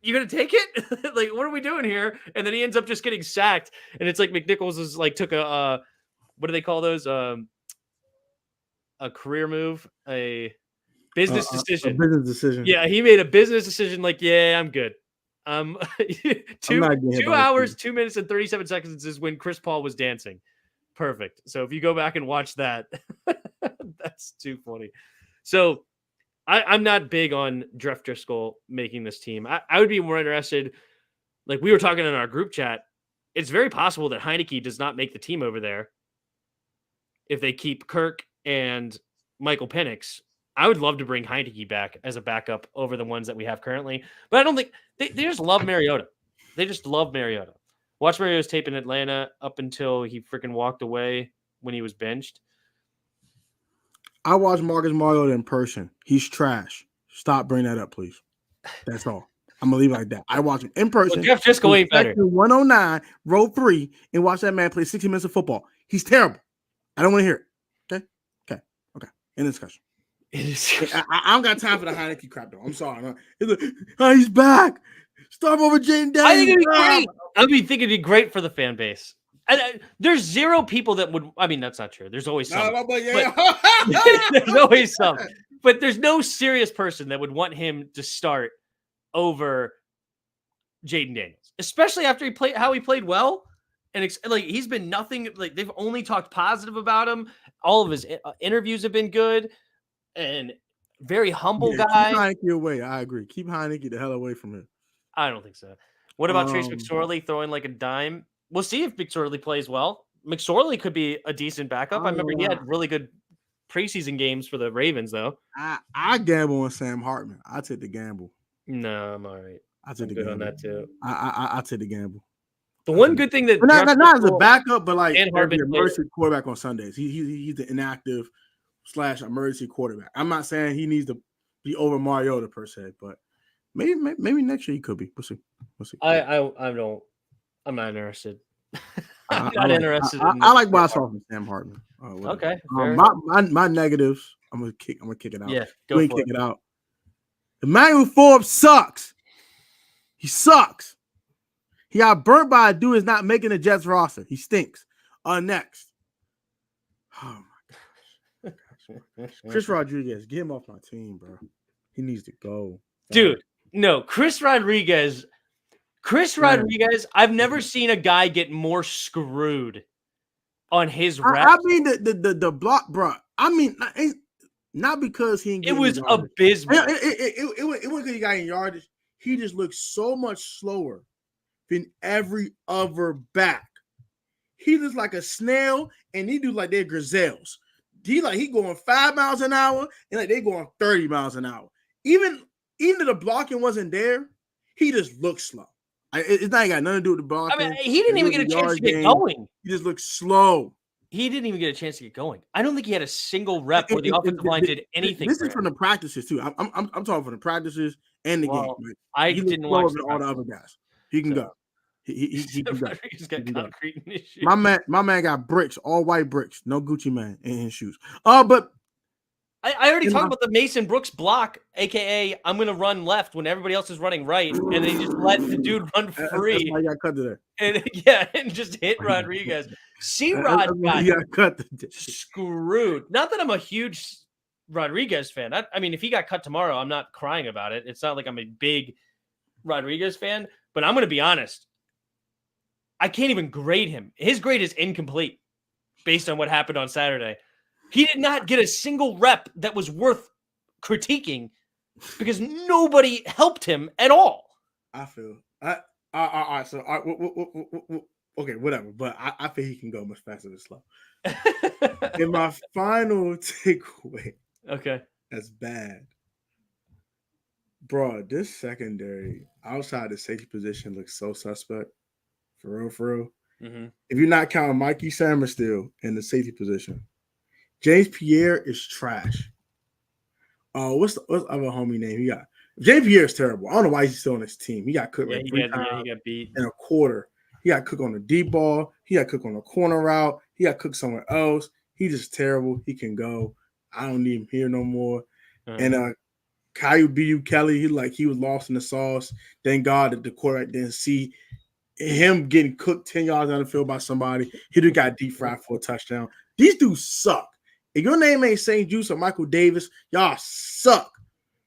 "You gonna take it? Like, what are we doing here?" And then he ends up just getting sacked. And it's like McNichols is like took a what do they call those? A career move, a business decision. A business decision. Yeah, he made a business decision. Like, yeah, I'm good. 2 hours, 2 minutes, and 37 seconds is when Chris Paul was dancing. Perfect. So if you go back and watch that, that's too funny. So I'm not big on Jeff Driscoll making this team. I would be more interested. Like we were talking in our group chat, it's very possible that Heineke does not make the team over there if they keep Kirk and Michael Penix. I would love to bring Heineke back as a backup over the ones that we have currently. But I don't think they just love Mariota. They just love Mariota. Watch Mariota's tape in Atlanta up until he freaking walked away when he was benched. I watched Marcus Mariota in person. He's trash. Stop bringing that up, please. That's all. I'm going to leave it like that. I watched him in person. Well, Jeff Driscoll ain't better. 109, row 3, and watch that man play 60 minutes of football. He's terrible. I don't want to hear it. Okay. End discussion. I don't got time for the Heineke crap, though. I'm sorry. He's back. Start over Jaden Daniels. I think it'd be great. I think it'd be great for the fan base. There's 0 people that would. I mean, that's not true. There's always some. There's always some. But there's no serious person that would want him to start over Jaden Daniels, especially after he played well. And like he's been nothing. Like they've only talked positive about him. All of his interviews have been good. And Very humble Yeah, guy. keep Heineke away. I agree. Keep Heineke the hell away from him. I don't think so. What about Trace McSorley throwing like a dime? We'll see if McSorley plays well. McSorley could be a decent backup. I remember he had really good preseason games for the Ravens, though. I gamble on Sam Hartman. I take the gamble. No, I'm all right. I take the good gamble on that too. I take the gamble. The one good thing that not as a backup, but like Hartman the emergency quarterback on Sundays. He's the inactive / emergency quarterback. I'm not saying he needs to be over Mariota per se, but maybe next year he could be. We'll see. I'm not interested. I'm not interested. I like what I saw from Sam Hartman. Okay. My negatives. I'm gonna kick it out. Yeah, go for it. It out. Emmanuel Forbes sucks. He sucks. He got burnt by a dude who's not making the Jets roster. He stinks. Next. Oh my gosh. Chris Rodriguez, get him off my team, bro. He needs to go. Dude, no. Chris Rodriguez, I've never seen a guy get more screwed on his reps. I mean, the block, bro. I mean, not because he it was abysmal. It wasn't because he got in yardage. He just looked so much slower than every other back. He looks like a snail, and he do like they're gazelles. He going 5 miles an hour, and like they going 30 miles an hour. Even if the blocking wasn't there, he just looked slow. It's not got nothing to do with the blocking. I mean, he didn't even get a chance to get going. He just looked slow. He didn't even get a chance to get going. I don't think he had a single rep where the offensive line did anything. This is from the practices too. I'm talking from the practices and the game. Like, I didn't watch all the other guys. He can go. He can go. He's got concrete in his shoes. My man got bricks, all white bricks, no Gucci man in his shoes. But I already talked about the Mason Brooks block, aka I'm gonna run left when everybody else is running right, and then he just let the dude run free. That's why he got cut to there. And just hit Rodriguez. C-Rod got screwed. Not that I'm a huge Rodriguez fan. I mean, if he got cut tomorrow, I'm not crying about it. It's not like I'm a big Rodriguez fan, but I'm gonna be honest. I can't even grade him. His grade is incomplete based on what happened on Saturday. He did not get a single rep that was worth critiquing because nobody helped him at all. I feel. Okay, whatever. But I think he can go much faster than slow. In my final takeaway. Okay. That's bad. Bro, this secondary outside the safety position looks so suspect. For real. Mm-hmm. If you're not counting Mikey Sammer still in the safety position, James Pierre is trash. What's the other homie name he got? James Pierre is terrible. I don't know why he's still on this team. He got cooked like 3 times. He got beat in a quarter. He got cooked on the deep ball. He got cooked on the corner route. He got cooked somewhere else. He just terrible. He can go. I don't need him here no more. And Caillou B.U. Kelly, he was lost in the sauce. Thank God that the quarterback didn't see him getting cooked 10 yards out of the field by somebody. He just got deep fried for a touchdown. These dudes suck. If your name ain't St. Juice or Michael Davis, y'all suck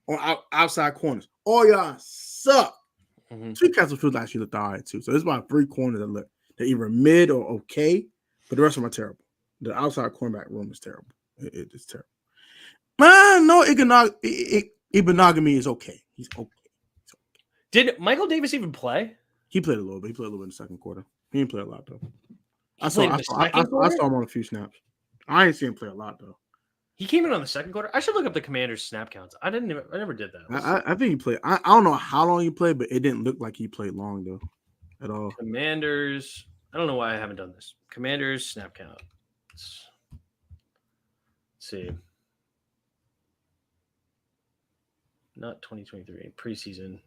on outside corners. All y'all suck. Mm-hmm. Two Castlefield actually looked all right too. So there's about 3 corners that look they're either mid or okay, but the rest of them are terrible. The outside cornerback room is terrible. It's terrible. Man, no, Ibenogamy is okay. He's okay. Did Michael Davis even play? He played a little bit. He played a little bit in the second quarter. He didn't play a lot though. I saw him on a few snaps. I ain't seen him play a lot though. He came in on the second quarter. I should look up the Commanders' snap counts. I never did that. I think he played. I don't know how long he played, but it didn't look like he played long though, at all. Commanders. I don't know why I haven't done this. Commanders snap count. Let's see. Not 2023 preseason.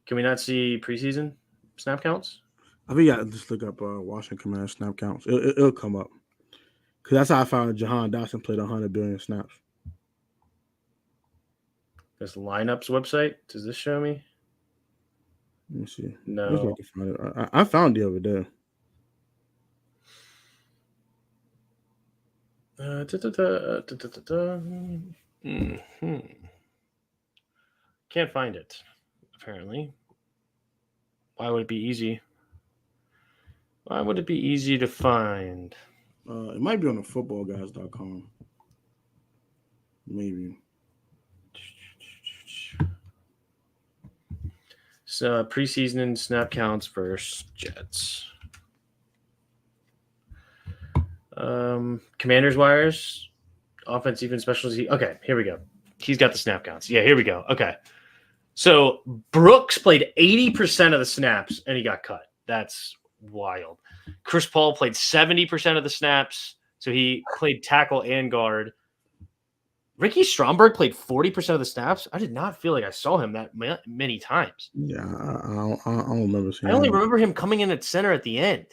Can we not see preseason snap counts? I think I just look up Washington Commanders snap counts. It'll come up. Because that's how I found Jahan Dotson played 100 billion snaps. This lineups website. Does this show me? Let me see. No. I found the other day. Can't find it, apparently. Why would it be easy? Why would it be easy to find? It might be on the footballguys.com. Maybe. So preseason snap counts versus Jets. Commanders wires, offense, even specialty. Okay, here we go. He's got the snap counts. Yeah, here we go. Okay. So Brooks played 80% of the snaps and he got cut. That's wild. Chris Paul played 70% of the snaps. So he played tackle and guard. Ricky Stromberg played 40% of the snaps. I did not feel like I saw him that many times. Yeah, I don't remember seeing I only remember him coming in at center at the end.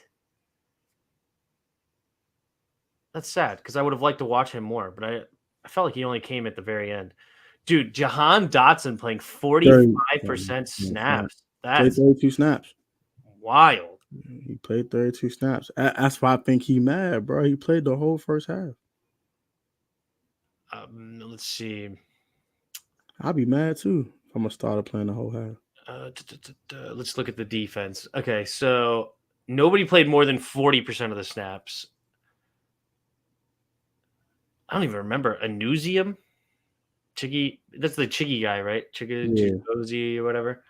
That's sad because I would have liked to watch him more, but I felt like he only came at the very end. Dude, Jahan Dotson playing 45% snaps. That's 32 snaps. Wild. He played 32 snaps. That's why I think he mad, bro. He played the whole first half. Let's see. I'll be mad too if I'm gonna start playing the whole half. Let's look at the defense. Okay, so nobody played more than 40% of the snaps. I don't even remember. Anusium? Chiggy, that's the Chiggy guy, right? Chigozie or whatever.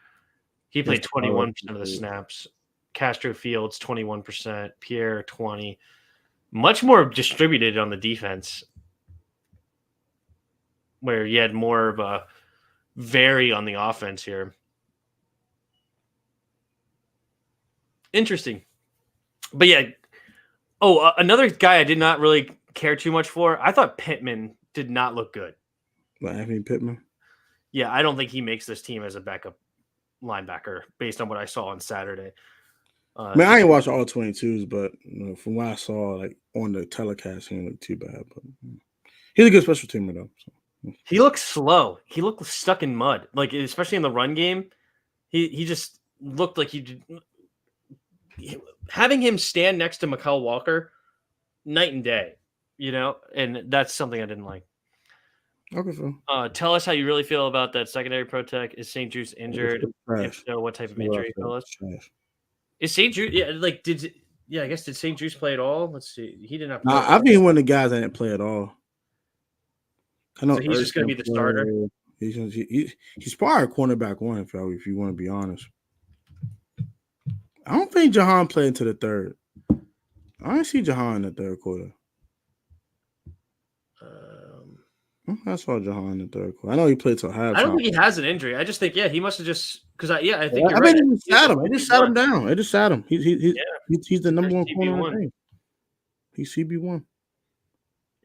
He played 21% of the snaps. Castro Fields, 21%. Pierre, 20%. Much more distributed on the defense, where you had more of a vary on the offense here. Interesting. But yeah. Oh, another guy I did not really care too much for. I thought Pittman did not look good. Like Anthony Pittman? Yeah, I don't think he makes this team as a backup linebacker based on what I saw on Saturday. Man, I ain't watched all 22s, but from what I saw, like on the telecast, he didn't look too bad. But he's a good special teamer, though. So. He looked slow. He looked stuck in mud, like especially in the run game. He just looked like having him stand next to Mykal Walker, night and day, and that's something I didn't like. Okay, Phil. Tell us how you really feel about that secondary pro tech. Is St. Juice injured? If so, what type of injury, Phyllis? Is St. Juice? Yeah, I guess did St. Juice play at all? Let's see. He did not play. I think one of the guys that didn't play at all. I know so he's just going to be the starter. He's probably a cornerback one, if you want to be honest. I don't think Jahan played into the third. I didn't see Jahan in the third quarter. I saw Jahan in the third quarter. I know he played till halftime. I don't think he has an injury. I just think, he must have just because I think you're right. He sat him. I just sat him down. I just sat him. He's the number one corner in the game. He's CB1.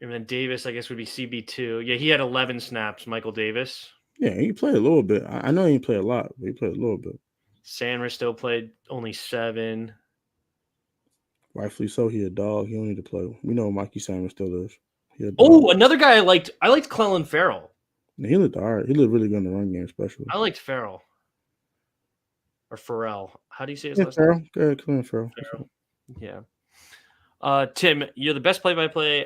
And then Davis, I guess, would be CB2. Yeah, he had 11 snaps, Michael Davis. Yeah, he played a little bit. I know he didn't play a lot, but he played a little bit. Sanders still played only 7. Rightfully so. He a dog. He don't need to play. We know Mikey Sanders still is. Oh, another guy I liked. I liked Clelin Ferrell. Yeah, he looked all right. He looked really good in the run game, especially. I liked Ferrell. Or Farrell. How do you say his last Ferrell. name? Go ahead, Clelin Ferrell. Yeah. Tim, you're the best play-by-play.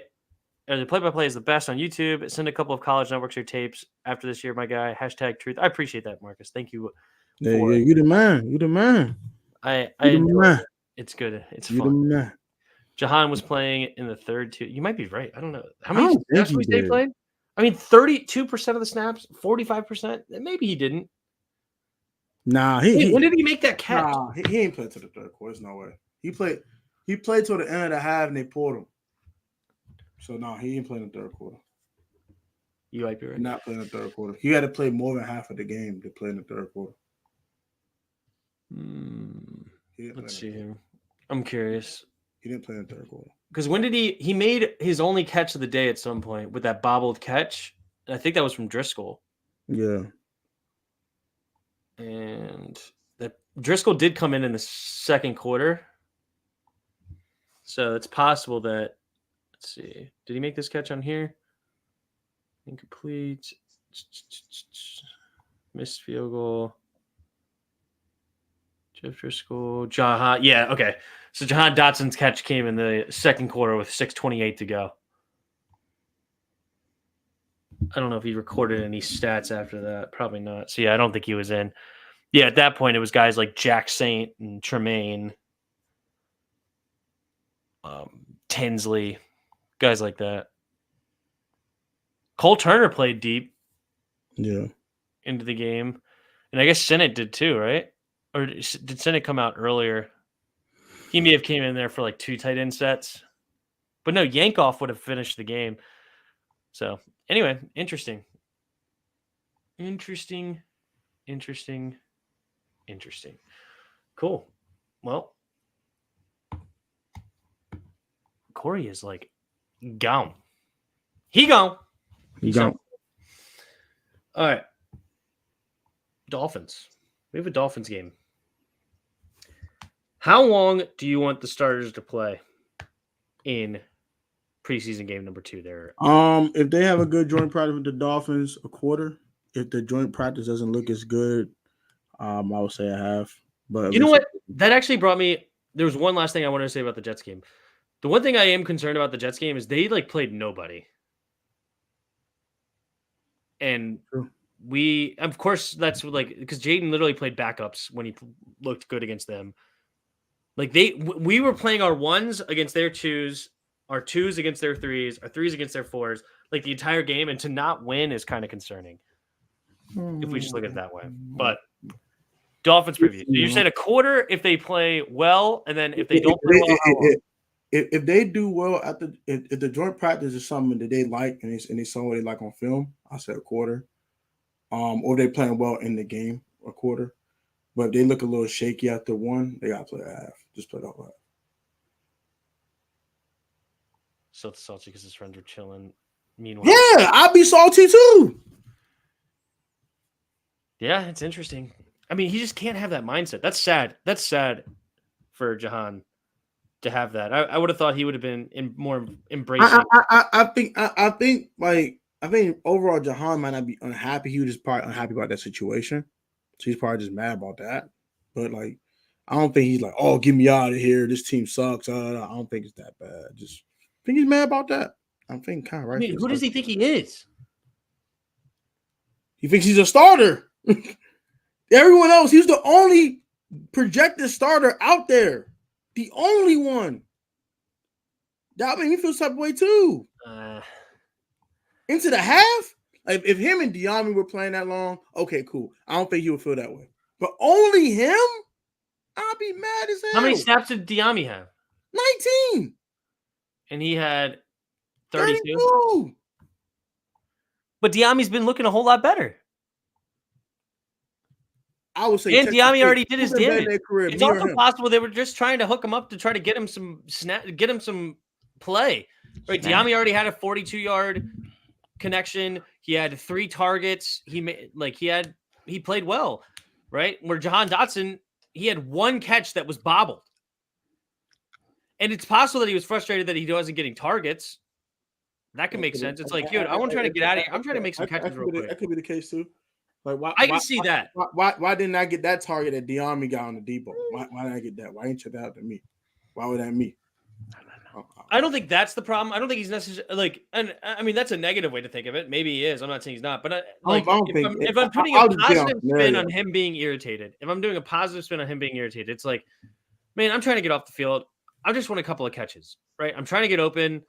The play-by-play is the best on YouTube. Send a couple of college networks your tapes after this year, my guy. #truth. I appreciate that, Marcus. Thank you. Yeah, you the man. You the man. I enjoy it. It's good. It's fun. You the man. Jahan was playing in the third two. You might be right. I don't know. How many snaps was they played? I mean, 32% of the snaps, 45%. Maybe he didn't. Nah, when did he make that catch? Nah, he ain't played to the third quarter. There's no way. He played till the end of the half and they pulled him. So no, he ain't playing the third quarter. You might be right. Not playing the third quarter. He had to play more than half of the game to play in the third quarter. Let's see here. I'm curious. He didn't play in the third quarter. Because when did he made his only catch of the day at some point with that bobbled catch? I think that was from Driscoll. Yeah. And that Driscoll did come in the second quarter. So it's possible that, let's see. Did he make this catch on here? Incomplete. Missed field goal. Jeff Driscoll. Jahan. Yeah, okay. So Jahan Dotson's catch came in the second quarter with 6:28 to go. I don't know if he recorded any stats after that. Probably not. So, yeah, I don't think he was in. Yeah, at that point, it was guys like Jack Saint and Tremaine, Tinsley, guys like that. Cole Turner played deep into the game. And I guess Sinnott did too, right? or did Senate come out earlier? He may have came in there for like 2 tight end sets. But no, Yankoff would have finished the game. So anyway, interesting. Cool. Well, Corey is like gone. He gone. He gone. All right. Dolphins. We have a Dolphins game. How long do you want the starters to play in preseason game number 2 there? If they have a good joint practice with the Dolphins, a quarter. If the joint practice doesn't look as good, I would say a half. But you know what? That actually brought me. There was one last thing I wanted to say about the Jets game. The one thing I am concerned about the Jets game is they like played nobody. And we, of course, that's like because Jaden literally played backups when he looked good against them. Like we were playing our 1s against their 2s, our 2s against their 3s, our 3s against their 4s, like the entire game, and to not win is kind of concerning if we just look at it that way. But Dolphins preview. You said a quarter if they play well, and then if they don't play well, if they do well at if the joint practice is something that they like and it's something they like on film, I said a quarter. Or they playing well in the game, a quarter. But if they look a little shaky after 1, they gotta play a half. Just play the whole half. So it's salty because his friends are chilling. Meanwhile, yeah, I'll be salty too. Yeah, it's interesting. I mean, he just can't have that mindset. That's sad. That's sad for Jahan to have that. I would have thought he would have been more embracing. I think overall Jahan might not be unhappy. He was just probably unhappy about that situation. So he's probably just mad about that. But like, I don't think he's like, oh, get me out of here. This team sucks. I don't think it's that bad. Just think he's mad about that. I'm thinking kind of right. I mean, who does he think he is? He thinks he's a starter. Everyone else, he's the only projected starter out there. The only one. That made me feel some type of way too. Into the half? Like if him and Diami were playing that long, okay, cool. I don't think he would feel that way. But only him? I'll be mad as hell. How many snaps did Diami have? 19. And he had 32. 32. But Diami's been looking a whole lot better. I would say, and Diami already did his damage. It's also him. possible they were just trying to hook him up to try to get him some get him some play. Right, Diami already had a 42-yard connection. He had 3 targets. He played well, right? Where Jahan Dotson, he had 1 catch that was bobbled, and it's possible that he was frustrated that he wasn't getting targets. That could make sense. It's like, dude, I want to try to get out of here. I'm trying to make some catches real quick. That could be the case too. Like, I can see that. Why didn't I get that target that Diami got on the depot? Why did I get that? Why didn't you that to me? Why would that me? I don't think that's the problem. I don't think he's necessarily like, and I mean that's a negative way to think of it. Maybe he is. I'm not saying he's not, but if I'm putting a positive spin on him being irritated, if I'm doing a positive spin on him being irritated, it's like, man, I'm trying to get off the field. I just want a couple of catches, right? I'm trying to get open.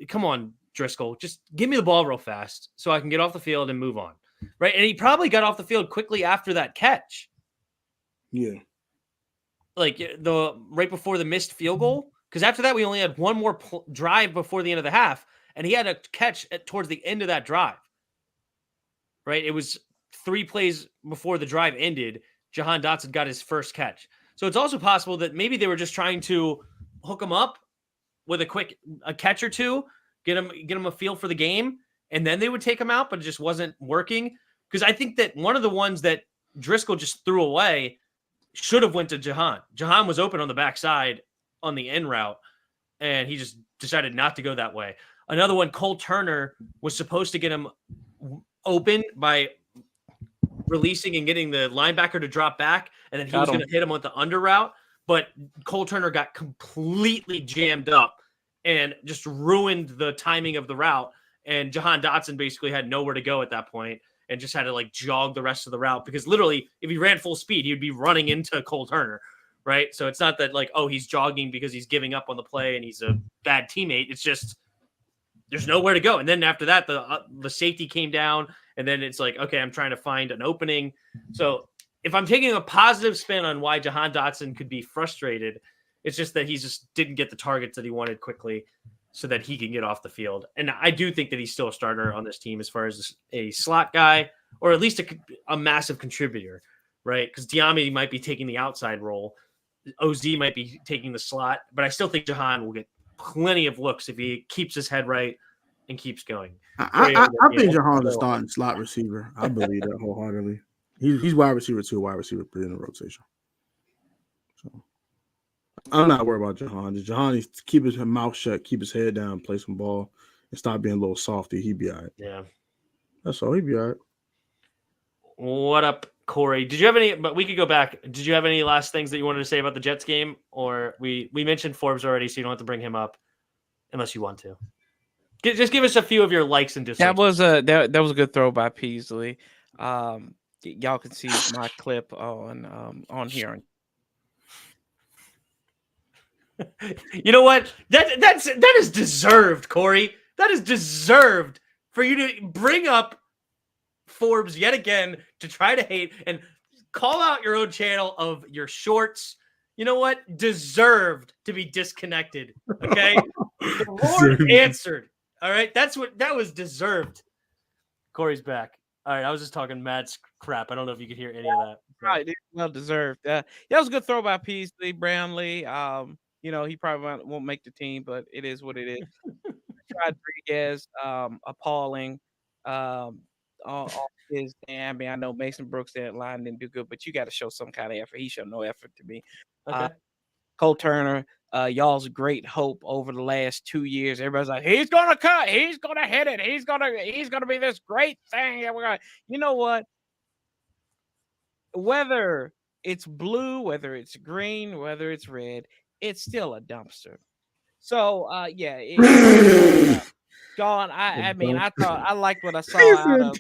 Come on, Driscoll, just give me the ball real fast so I can get off the field and move on, right? And he probably got off the field quickly after that catch. Yeah, like right before the missed field goal. Because after that, we only had one more drive before the end of the half, and he had a catch towards the end of that drive. Right? It was 3 plays before the drive ended. Jahan Dotson got his first catch. So it's also possible that maybe they were just trying to hook him up with a catch or 2, get him a feel for the game, and then they would take him out, but it just wasn't working. Because I think that one of the ones that Driscoll just threw away should have went to Jahan. Jahan was open on the backside on the end route, and he just decided not to go that way. Another one, Cole Turner was supposed to get him open by releasing and getting the linebacker to drop back, and then he was going to hit him with the under route, but Cole Turner got completely jammed up and just ruined the timing of the route, and Jahan Dotson basically had nowhere to go at that point and just had to jog the rest of the route, because literally if he ran full speed, he would be running into Cole Turner. Right. So it's not that he's jogging because he's giving up on the play and he's a bad teammate. It's just there's nowhere to go. And then after that, the safety came down, and then it's like, okay, I'm trying to find an opening. So if I'm taking a positive spin on why Jahan Dotson could be frustrated, it's just that he just didn't get the targets that he wanted quickly so that he can get off the field. And I do think that he's still a starter on this team as far as a slot guy or at least a massive contributor, right? Because Diame might be taking the outside role. OZ might be taking the slot, but I still think Jahan will get plenty of looks if he keeps his head right and keeps going. I think Jahan's a starting slot receiver. I believe that wholeheartedly. He's wide receiver 2, wide receiver 3 in the rotation. So I'm not worried about Jahan. Jahan needs to keep his mouth shut, keep his head down, play some ball, and stop being a little softy. He'd be all right. Yeah. That's all. He'd be all right. What up, Corey? Did you have any, but we could go back. Did you have any last things that you wanted to say about the Jets game? Or we mentioned Forbes already, so you don't have to bring him up unless you want to. Just give us a few of your likes and dislikes. That was a good throw by Peasley. Y'all can see my clip on here. You know what? That is deserved, Corey. That is deserved for you to bring up Forbes yet again to try to hate and call out your own channel of your shorts. You know what? Deserved to be disconnected. Okay. The Lord answered. All right. That was deserved. Corey's back. All right. I was just talking mad crap. I don't know if you could hear any of that. Right. Well deserved. That was a good throw by Peasley, Brownlee. He probably won't make the team, but it is what it is. Rodriguez, appalling. All his I mean, I know Mason Brooks that line didn't do good, but you got to show some kind of effort. He showed no effort to me. Okay. Cole Turner, y'all's great hope over the last 2 years. Everybody's like, he's gonna cut, he's gonna hit it, he's gonna be this great thing. You know what? Whether it's blue, whether it's green, whether it's red, it's still a dumpster. So Sean, I mean, I liked what I saw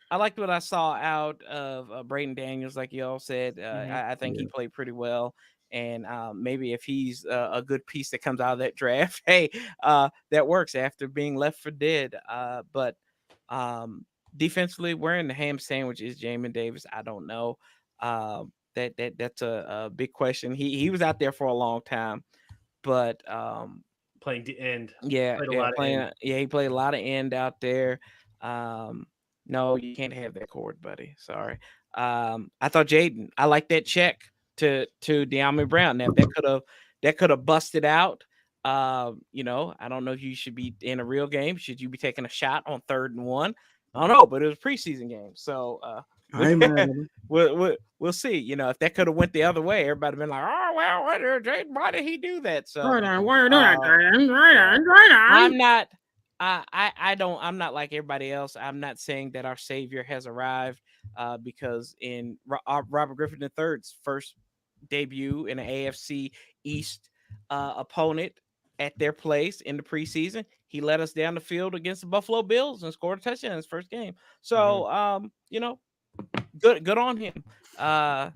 I liked what I saw out of Braden Daniels, like y'all said. I think he played pretty well. And maybe if he's a good piece that comes out of that draft, hey, that works after being left for dead. But defensively, where in the ham sandwich is Jamin Davis? I don't know. That's a big question. He was out there for a long time, but playing the end. He played a lot of end out there. No, you can't have that cord, buddy. Sorry. I thought Jaden, I like that check to De'Ami Brown. Now that could have busted out. I don't know if you should be in a real game. Should you be taking a shot on 3rd and 1? I don't know, but it was a preseason game. So we'll see. If that could have went the other way, everybody been like, oh well, why did he do that? So I'm not. I'm not like everybody else. I'm not saying that our savior has arrived because in Robert Griffin III's first debut in an AFC East opponent at their place in the preseason, he led us down the field against the Buffalo Bills and scored a touchdown in his first game. So, good on him. The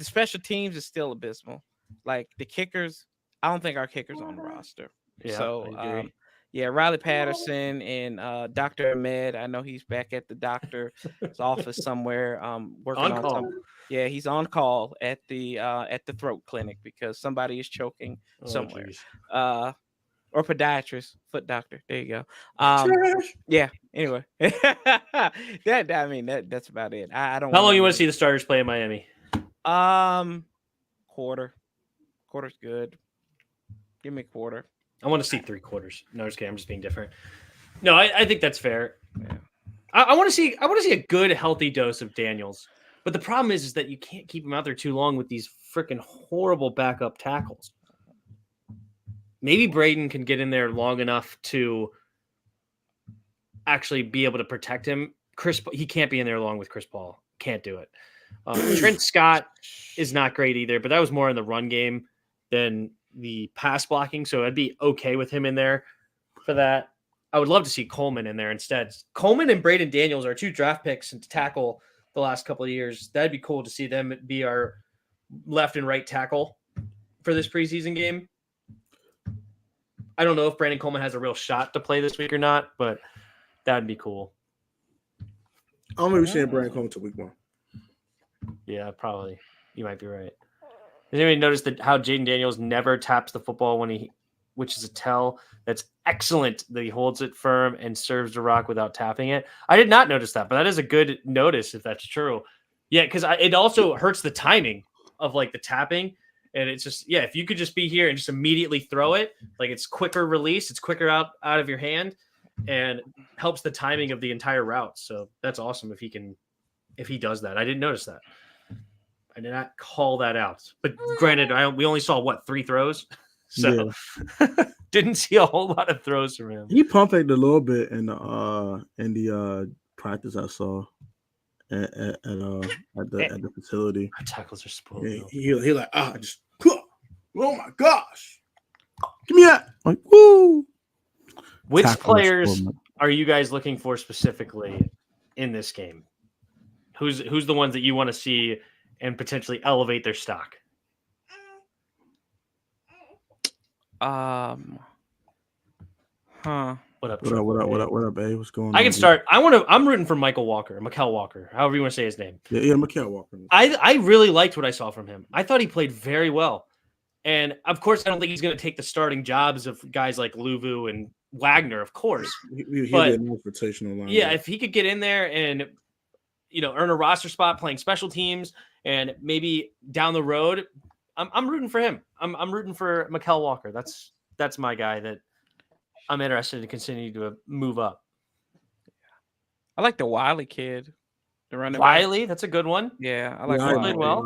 special teams is still abysmal. Like the kickers, I don't think our kickers on the roster. Yeah, so, I agree. Riley Patterson and Dr. Ahmed. I know he's back at the doctor's office somewhere, working on something. Yeah, he's on call at the throat clinic because somebody is choking somewhere. Or podiatrist, foot doctor. There you go. Yeah. Anyway, that's about it. I don't. How long you want to see the starters play in Miami? Quarter. Quarter's good. Give me a quarter. I want to see 3 quarters. No, just kidding. I'm just being different. No, I think that's fair. Yeah. I want to see a good, healthy dose of Daniels. But the problem is that you can't keep him out there too long with these freaking horrible backup tackles. Maybe Braden can get in there long enough to actually be able to protect him. He can't be in there long with Chris Paul. Can't do it. Trent Scott is not great either, but that was more in the run game than the pass blocking. So I'd be okay with him in there for that. I would love to see Coleman in there instead. Coleman and Braden Daniels are 2 draft picks and to tackle the last couple of years. That'd be cool to see them be our left and right tackle for this preseason game. I don't know if Brandon Coleman has a real shot to play this week or not, but that'd be cool. I don't know if we're seeing Brandon Coleman until week 1. Yeah, probably. You might be right. Has anybody noticed that how Jaden Daniels never taps the football which is a tell that's excellent that he holds it firm and serves the rock without tapping it? I did not notice that, but that is a good notice if that's true. Yeah, because it also hurts the timing of like the tapping. And it's just, if you could just be here and just immediately throw it, like it's quicker release, it's quicker out of your hand and helps the timing of the entire route. So that's awesome if he does that. I didn't notice that. I did not call that out. But granted, we only saw 3 throws. So didn't see a whole lot of throws from him. He pump faked a little bit in the practice I saw at the facility. Our tackles are spoiled. He like just oh my gosh, give me that. Like woo. Which players are you guys looking for specifically in this game? Who's the ones that you want to see and potentially elevate their stock? What up, babe? What's going on? I can start. I'm rooting for Mikel Walker, however you want to say his name. Yeah, Mikel Walker. I really liked what I saw from him. I thought he played very well. And of course, I don't think he's going to take the starting jobs of guys like Luvu and Wagner, of course. But if he could get in there and earn a roster spot playing special teams and maybe down the road, I'm rooting for him. I'm rooting for Mikel Walker. That's my guy that I'm interested to continue to move up. I like the Wiley kid. The running Wiley, that's a good one. Yeah, I like Wiley. Played well.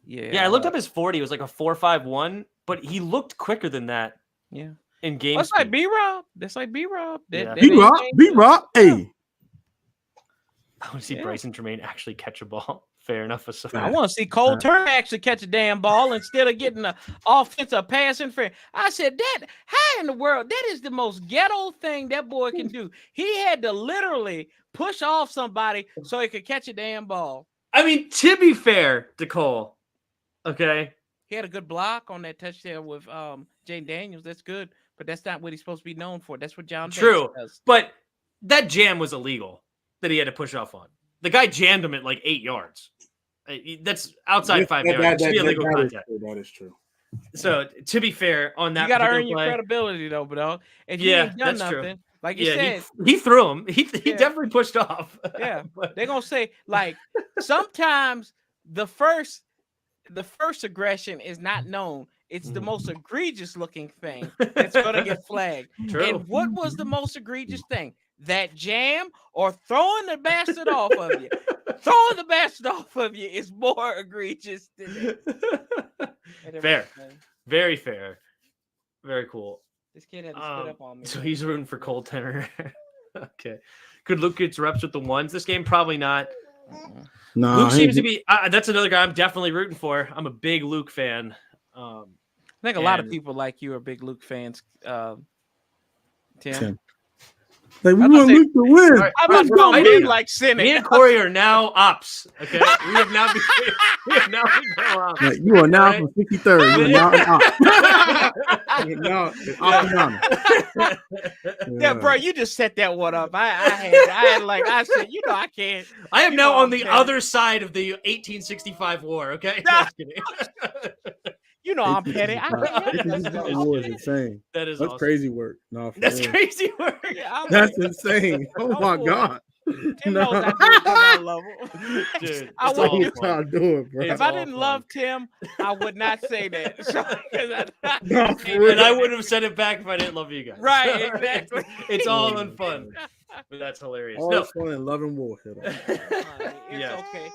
Yeah, I looked up his 40. It was like a 4.51, but he looked quicker than that. Yeah, in game. That's like B-Rob. That's like B-Rob. B-Rob. Hey, I want to see Bryson Tremaine actually catch a ball. Fair enough. I want to see Cole Turner actually catch a damn ball instead of getting an offensive pass interference. I said, that how in the world? That is the most ghetto thing that boy can do. He had to literally push off somebody so he could catch a damn ball. I mean, to be fair to Cole, okay, he had a good block on that touchdown with Jaden Daniels. That's good, but that's not what he's supposed to be known for. That's what John True does. But that jam was illegal that he had to push off on. The guy jammed him at like 8 yards. That's outside 5 yards. That is true. So to be fair, on that, you got to earn your credibility, though, bro. If you ain't done nothing, true. Like you said, he threw him. He definitely pushed off. Yeah, they're gonna say like sometimes the first aggression is not known. It's the most egregious looking thing that's gonna get flagged. True. And what was the most egregious thing? That jam or throwing the bastard off of you? Throwing the bastard off of you is more egregious than it. Fair. Very fair. Very cool. This kid had to spit up on me. So he's rooting for Cole Turner. Okay. Could Luke get reps with the ones this game? Probably not. No, Luke seems to be. That's another guy I'm definitely rooting for. I'm a big Luke fan. I think a lot of people like you are big Luke fans. Tim. Like we want Luke to win. Right, I'm gonna be like Cynic. Me and Corey are now ops. Okay, we have now become ops. Like, you are now from 53rd. You are now an op. Yeah, bro, you just set that one up. I said, I can't. I am now on the other side of the 1865 war. Okay. I'm petty. War is insane. That's awesome. Crazy work. No, that's crazy work. That's insane. Oh my god. Tim knows I do it on that level. Dude, I wouldn't do it, bro. If I didn't love Tim, I would not say that. And I wouldn't have said it back if I didn't love you guys. Right, exactly. It's all in fun. But that's hilarious. All fun and love and war. It's okay.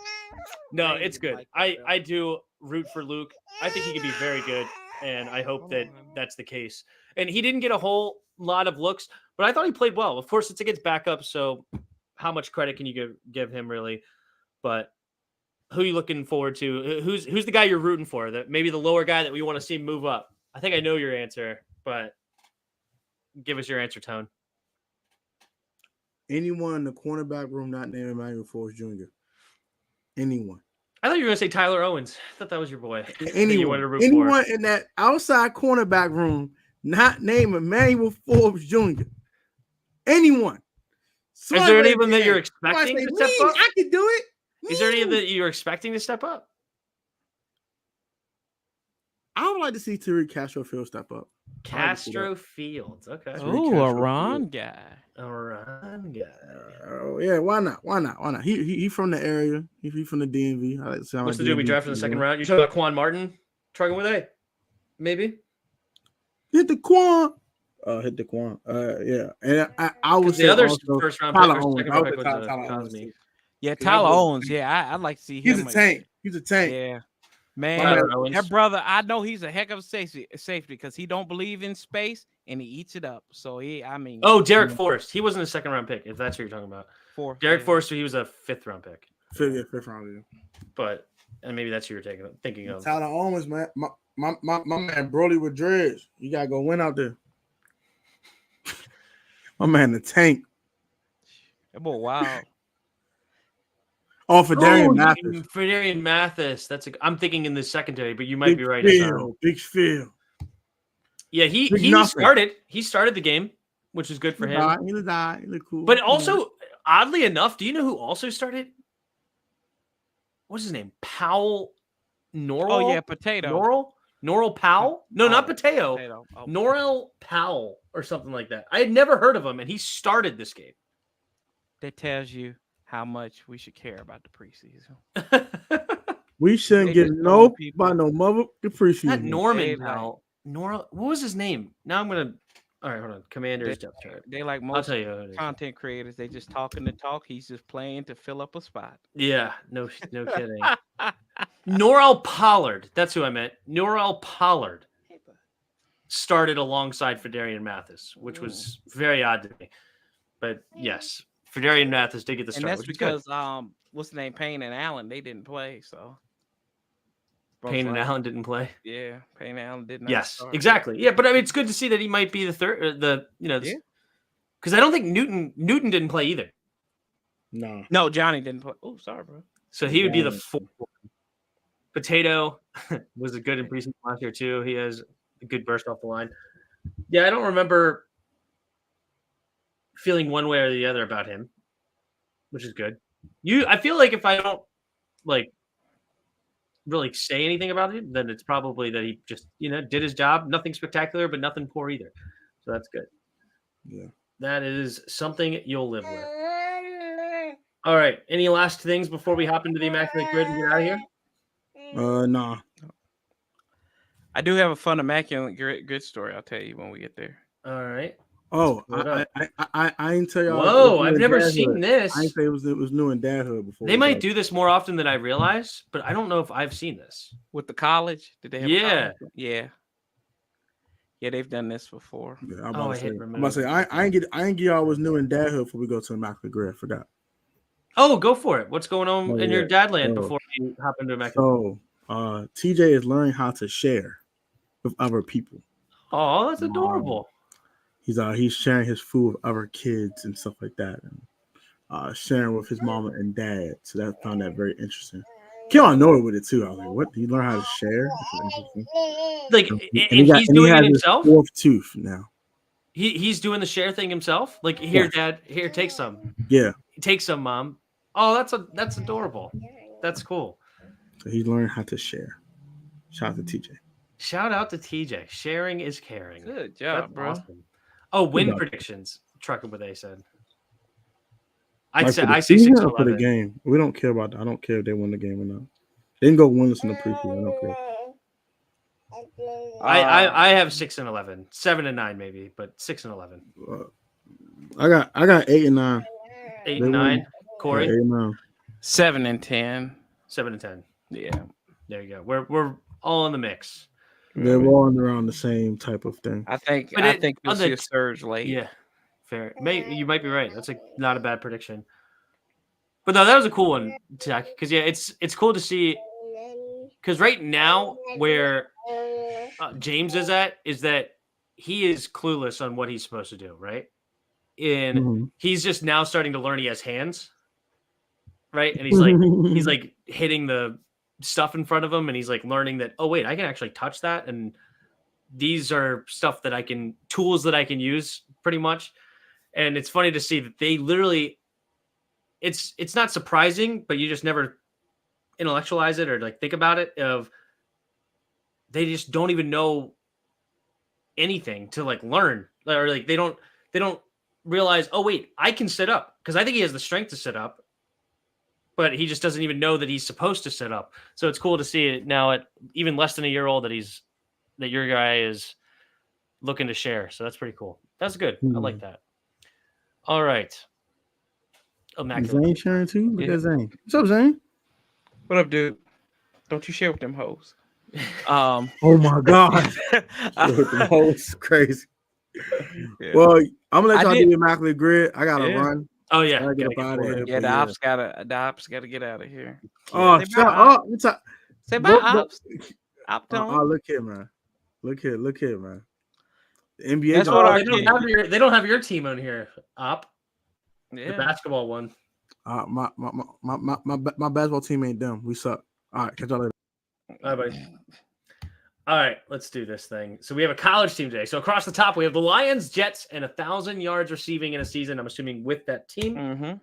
No, it's good. I do root for Luke. I think he can be very good, and I hope that that's the case. And he didn't get a whole lot of looks, but I thought he played well. Of course, it's against backup, so how much credit can you give him, really? But who are you looking forward to? Who's the guy you're rooting for? That maybe the lower guy that we want to see move up? I think I know your answer, but give us your answer, Tone. Anyone in the cornerback room not named Emmanuel Forbes Jr. Anyone. I thought you were going to say Tyler Owens. I thought that was your boy. Anyone in that outside cornerback room not named Emmanuel Forbes Jr. Anyone. Is there any of them that you're expecting to step up? I could do it. Is there any that you're expecting to step up? I would like to see Tariq Castro Fields step up. Castro Fields. Okay. Oh, a Ron guy. A Ron guy. Oh yeah, why not? Why not? Why not? He from the area. He from the DMV. I like to sound What's like the dude we drafted in the second round? You talking about Quan Martin? Trucking with A? Maybe. Hit the Quan. Hit the Quan. Yeah, and I would say the other also first round Tyler pick, or Owens. second I round would pick say was Tyler Owens Cosme. too. Yeah, Tyler Owens. Yeah, I'd like to see him. He's a tank. He's a tank. Yeah. Man, that brother, I know he's a heck of a safety because he don't believe in space and he eats it up. So Derek Forrest. He wasn't a second round pick, if that's what you're talking about. Derek Forrester, he was a fifth round pick. Fifth round. But and maybe that's who you're thinking of. Tyler Owens, man. My man Broly with dreads. You gotta go win out there. My man the tank. That boy, wow. Oh, for Darian Mathis. For Darian Mathis. I'm thinking in the secondary, but you might be right. Big Phil. Yeah, he started. He started the game, which is good for him. He looked cool. But also, oddly enough, do you know who also started? What's his name? Powell Norrell? Oh, yeah, Potato. Norrell Powell? No, not Potato. Oh. Norrell Powell or something like that. I had never heard of him, and he started this game. That tells you how much we should care about the preseason. We shouldn't get no mother preseason. Not Norman Powell. What was his name? Now I'm gonna. All right, hold on. Commander's depth chart. They like most content creators. They just talking to talk. He's just playing to fill up a spot. Yeah, no kidding. Norrell Pollard. That's who I meant. Norrell Pollard started alongside Fedarian Mathis, which was very odd to me. But yes, Fedarian Mathis did get the start. And that's because what's the name? Payne and Allen, they didn't play. So Payne and Allen didn't play. Yeah, Payne and Allen didn't. Yes, exactly. Yeah, but I mean, it's good to see that he might be the third. Because I don't think Newton didn't play either. No, Johnny didn't play. Oh, sorry, bro. So he would be the fourth. Potato was a good in preseason last year too. He has a good burst off the line. Yeah, I don't remember feeling one way or the other about him, which is good. I feel like if I don't really say anything about it, then it's probably that he just did his job. Nothing spectacular, but nothing poor either. So that's good. Yeah, that is something you'll live with. All right. Any last things before we hop into the Immaculate Grid and get out of here? Nah. I do have a fun Immaculate Grid story. I'll tell you when we get there. All right. Oh, I didn't tell y'all. Whoa, I've never seen this. I didn't say it was new in dadhood before. They might do this more often than I realize, but I don't know if I've seen this. With the college? Did they have Yeah. Yeah, they've done this before. Yeah, I'm about to say I ain't get y'all was new in dadhood before we go to the Immaculate Grid. I forgot. Oh, go for it. What's going on in your dadland before you hop into Immaculate? So TJ is learning how to share with other people. Oh, that's adorable. He's sharing his food with other kids and stuff like that, and sharing with his mama and dad. So I found that very interesting. Came out of nowhere with it too. I was like, "What? Did he learn how to share?" Like, and he's doing it himself. Fourth tooth now. He's doing the share thing himself. Like, here, Dad, here, take some. Yeah, take some, Mom. Oh, that's adorable. That's cool. So he learned how to share. Shout out to TJ. Shout out to TJ. Sharing is caring. Good job, that's bro. Awesome. Oh, win predictions. Trucking with A said. I say 6-11 for the game. We don't care about that. I don't care if they win the game or not. They can go winless in the preseason. I don't care. I have 6-11, 7-9 maybe, but 6-11. I got 8 and 9. 8 and 9. Corey. 8 and 9. 7 and 10. 7 and 10. Yeah. There you go. We're all in the mix. They're all around the same type of thing. I think you'll see a surge late. Yeah. Fair. You might be right. That's not a bad prediction. But no, that was a cool one, Zach. Because it's cool to see. Because right now, where James is at, is that he is clueless on what he's supposed to do, right? And he's just now starting to learn he has hands, right? And he's like hitting the stuff in front of him, and he's like learning that, oh wait, I can actually touch that, and these are tools that I can use pretty much. And it's funny to see that they literally, it's not surprising, but you just never intellectualize it or like think about it. They just don't even know anything to like learn, or like they don't realize, oh wait, I can sit up, because I think he has the strength to sit up, but he just doesn't even know that he's supposed to sit up. So it's cool to see it now at even less than a year old that your guy is looking to share. So that's pretty cool. That's good. I like that. All right. Immaculate. Zane sharing too. Look at Zane. What's up, Zane? What up, dude? Don't you share with them hoes? Oh my god, the hoes crazy. Yeah. Well, I'm gonna let y'all do the immaculate grid. I gotta run. Oh yeah, I gotta get out of here. Yeah, the ops gotta get out of here. Oh, shut up! Say bye, ops. Look here, man. Look here, man. The NBA. That's what they don't have your team on here, op. Yeah. The basketball one. My basketball team ain't them. We suck. All right, catch y'all later. All right, buddy. All right, let's do this thing. So we have a college team today. So across the top, we have the Lions, Jets, and 1,000 yards receiving in a season. I'm assuming with that team. Mm-hmm.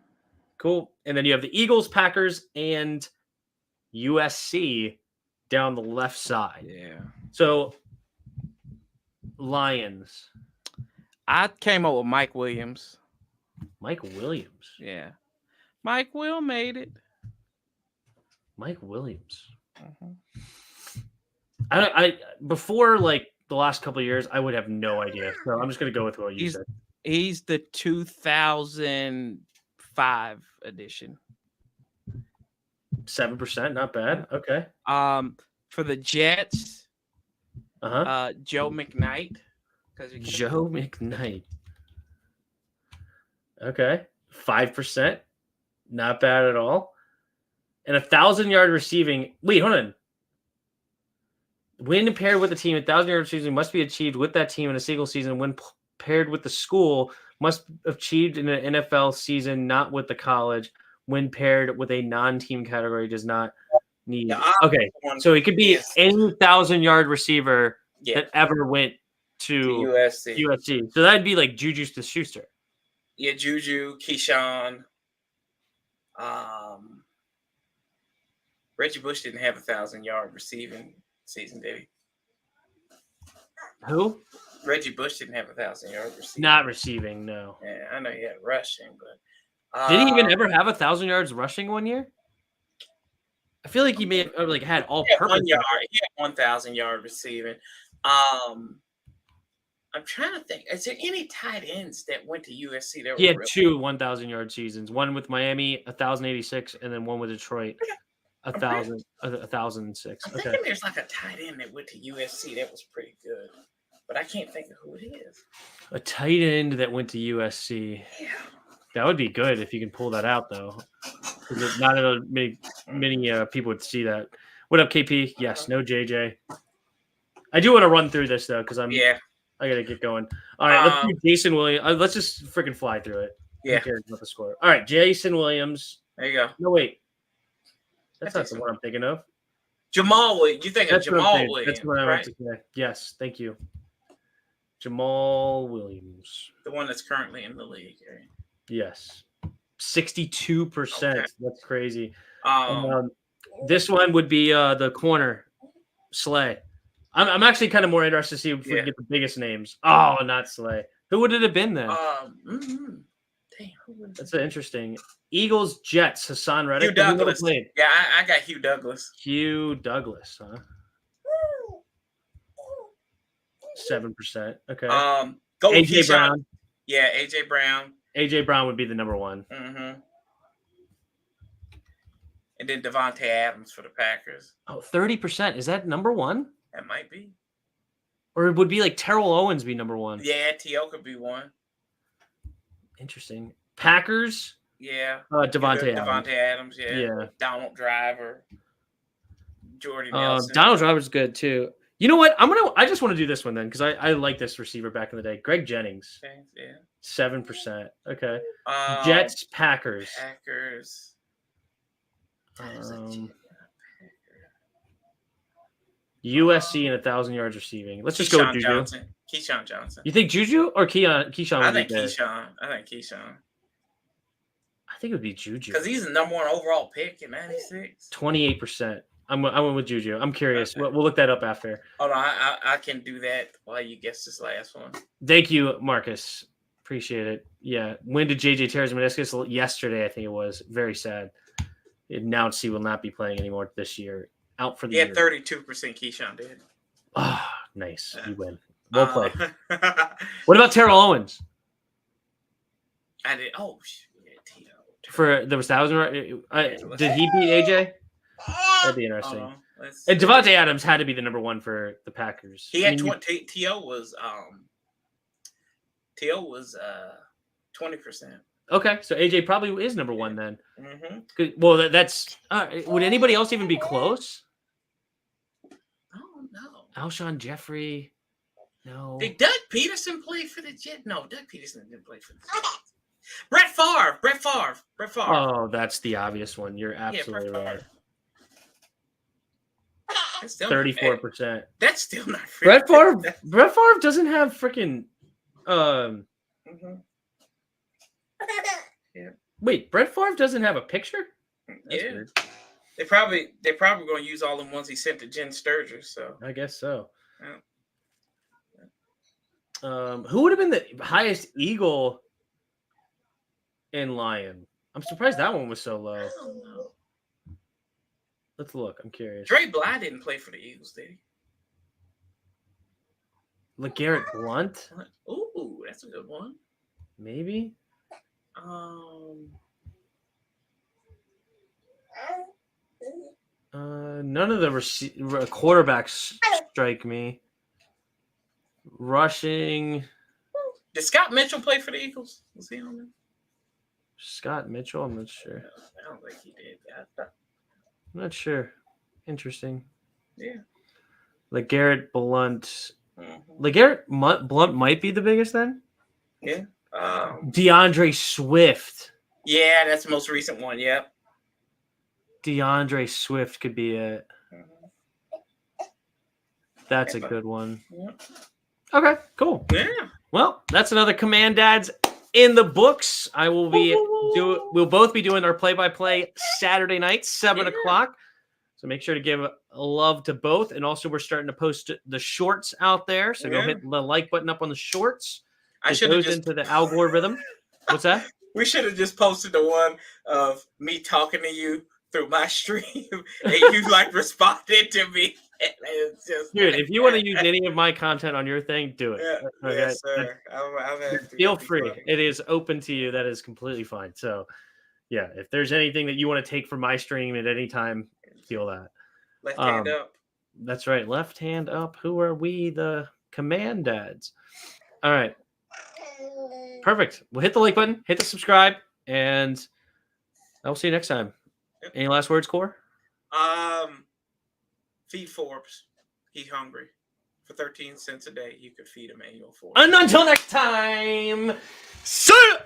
Cool. And then you have the Eagles, Packers, and USC down the left side. Yeah. So Lions. I came up with Mike Williams. Mike Williams. Yeah. Mike Will made it. Mike Williams. Mm-hmm. I before like the last couple of years, I would have no idea. So I'm just gonna go with what you said. He's the 2005 edition. 7%, not bad. Okay. For the Jets, Joe McKnight. Joe McKnight. Okay. 5%. Not bad at all. And 1,000-yard receiving. Wait, hold on. When paired with the team, 1,000-yard receiving must be achieved with that team in a single season. When paired with the school, must achieved in an NFL season, not with the college. When paired with a non-team category, does not need. Okay, so it could be any 1,000-yard receiver that ever went to USC. So that'd be like Juju Smith-Schuster. Yeah, Juju, Keyshawn. Reggie Bush didn't have 1,000-yard receiving season, did he? Who? Reggie Bush didn't have 1,000-yard receiving. Not receiving, no. Yeah, I know he had rushing, but did he even ever have 1,000 yards rushing one year? I feel like he may have like had all purpose. He had 1,000-yard receiving. I'm trying to think. Is there any tight ends that went to USC? He had two 1,000-yard seasons. One with Miami, 1,086, and then one with Detroit, 1,006. I'm thinking there's like a tight end that went to USC that was pretty good, but I can't think of who it is. A tight end that went to USC. Yeah. That would be good if you can pull that out, though. Not many people would see that. What up, KP? Yes, no JJ. I do want to run through this though, because I gotta get going. All right, let's do Jason Williams. Let's just freaking fly through it. Yeah. Who cares about the score? All right, Jason Williams. There you go. No, wait. That's not the one I'm thinking of. Jamal Williams. You think of Jamal Williams? That's what I meant to say. Yes, thank you. Jamal Williams. The one that's currently in the league. Right? Yes. 62%. Okay. That's crazy. This one would be the corner, Slay. I'm actually kind of more interested to see if we can get the biggest names. Oh, not Slay. Who would it have been then? Damn, that's interesting. Eagles, Jets, Hassan Reddick. Hugh Douglas. Yeah, I got Hugh Douglas. Hugh Douglas, huh? 7%. Okay. Go AJ Brown. Yeah, AJ Brown. AJ Brown would be the number one. Mm-hmm. And then Devontae Adams for the Packers. Oh, 30%. Is that number one? That might be. Or it would be like Terrell Owens be number one. Yeah, T.O. could be one. Interesting. Packers. Yeah. Devontae Adams. Yeah. Donald Driver. Jordy Nelson. Donald Driver's good too. You know what? I just want to do this one then because I like this receiver back in the day. Greg Jennings. Yeah. 7%. Okay. Jets, Packers. USC and 1,000 yards receiving. Let's just go with Juju. Keyshawn Johnson. You think Juju or Keyshawn? I think Keyshawn. think it would be Juju. Because he's the number 1 overall pick in 96. 28%. I went with Juju. I'm curious. Okay. We'll look that up after. Hold on, I can do that while you guess this last one. Thank you, Marcus. Appreciate it. Yeah. When did JJ tear his meniscus? Yesterday, I think it was. Very sad. It announced he will not be playing anymore this year. Out for the year. 32% Keyshawn did. Ah, nice. You win. Well played. What about Terrell Owens? I did. Oh, shit. For there was 1,000. Did he beat AJ? That'd be interesting. And Devontae Adams had to be the number 1 for the Packers. He had T.O. was 20%. Okay, so AJ probably is number 1 then. Mm-hmm. Well, that's would anybody else even be close? Oh no. Alshon Jeffrey. No. Did Doug Peterson play for the Jets? No, Doug Peterson didn't play for the Jets. Brett Favre. Oh, that's the obvious one. You're absolutely right. 34%. That's still not Brett Favre. Brett Favre doesn't have freaking. Yeah. Wait, Brett Favre doesn't have a picture? That's Yeah. weird. They're probably going to use all the ones he sent to Jen Sturger. So I guess so. Yeah. Who would have been the highest Eagle in Lion? I'm surprised that one was so low. I don't know. Let's look. I'm curious. Dre Bly didn't play for the Eagles, did he? LeGarrette Blount? Ooh, that's a good one. Maybe. None of the quarterbacks strike me. Rushing. Did Scott Mitchell play for the Eagles? Was he on there? Scott Mitchell? I'm not sure. I don't think he did. I'm not sure. Interesting. Yeah. LeGarrette Blount. Mm-hmm. LeGarrette Blount might be the biggest then? Yeah. DeAndre Swift. Yeah, that's the most recent one. Yeah. DeAndre Swift could be it. That's a good one. Yeah. Okay, cool. Yeah. Well, that's another Comman-Dads in the books. We'll both be doing our play-by-play Saturday night, 7 o'clock. So make sure to give a love to both. And also, we're starting to post the shorts out there. So go hit the like button up on the shorts. I should have just into the algorithm. What's that? We should have just posted the one of me talking to you through my stream, and you responded to me. It's just dude, if you want to use any of my content on your thing, do it. Yeah, okay? Yes, sir. Feel free. It is open to you. That is completely fine. So, yeah, if there's anything that you want to take from my stream at any time, feel that. Left hand up. That's right. Left hand up. Who are we? The Comman-Dads. All right. Perfect. We'll hit the like button, hit the subscribe, and I'll see you next time. Yep. Any last words, Core? Feed Forbes. He's hungry. For 13 cents a day, you could feed him annual Forbes. And until next time, see ya!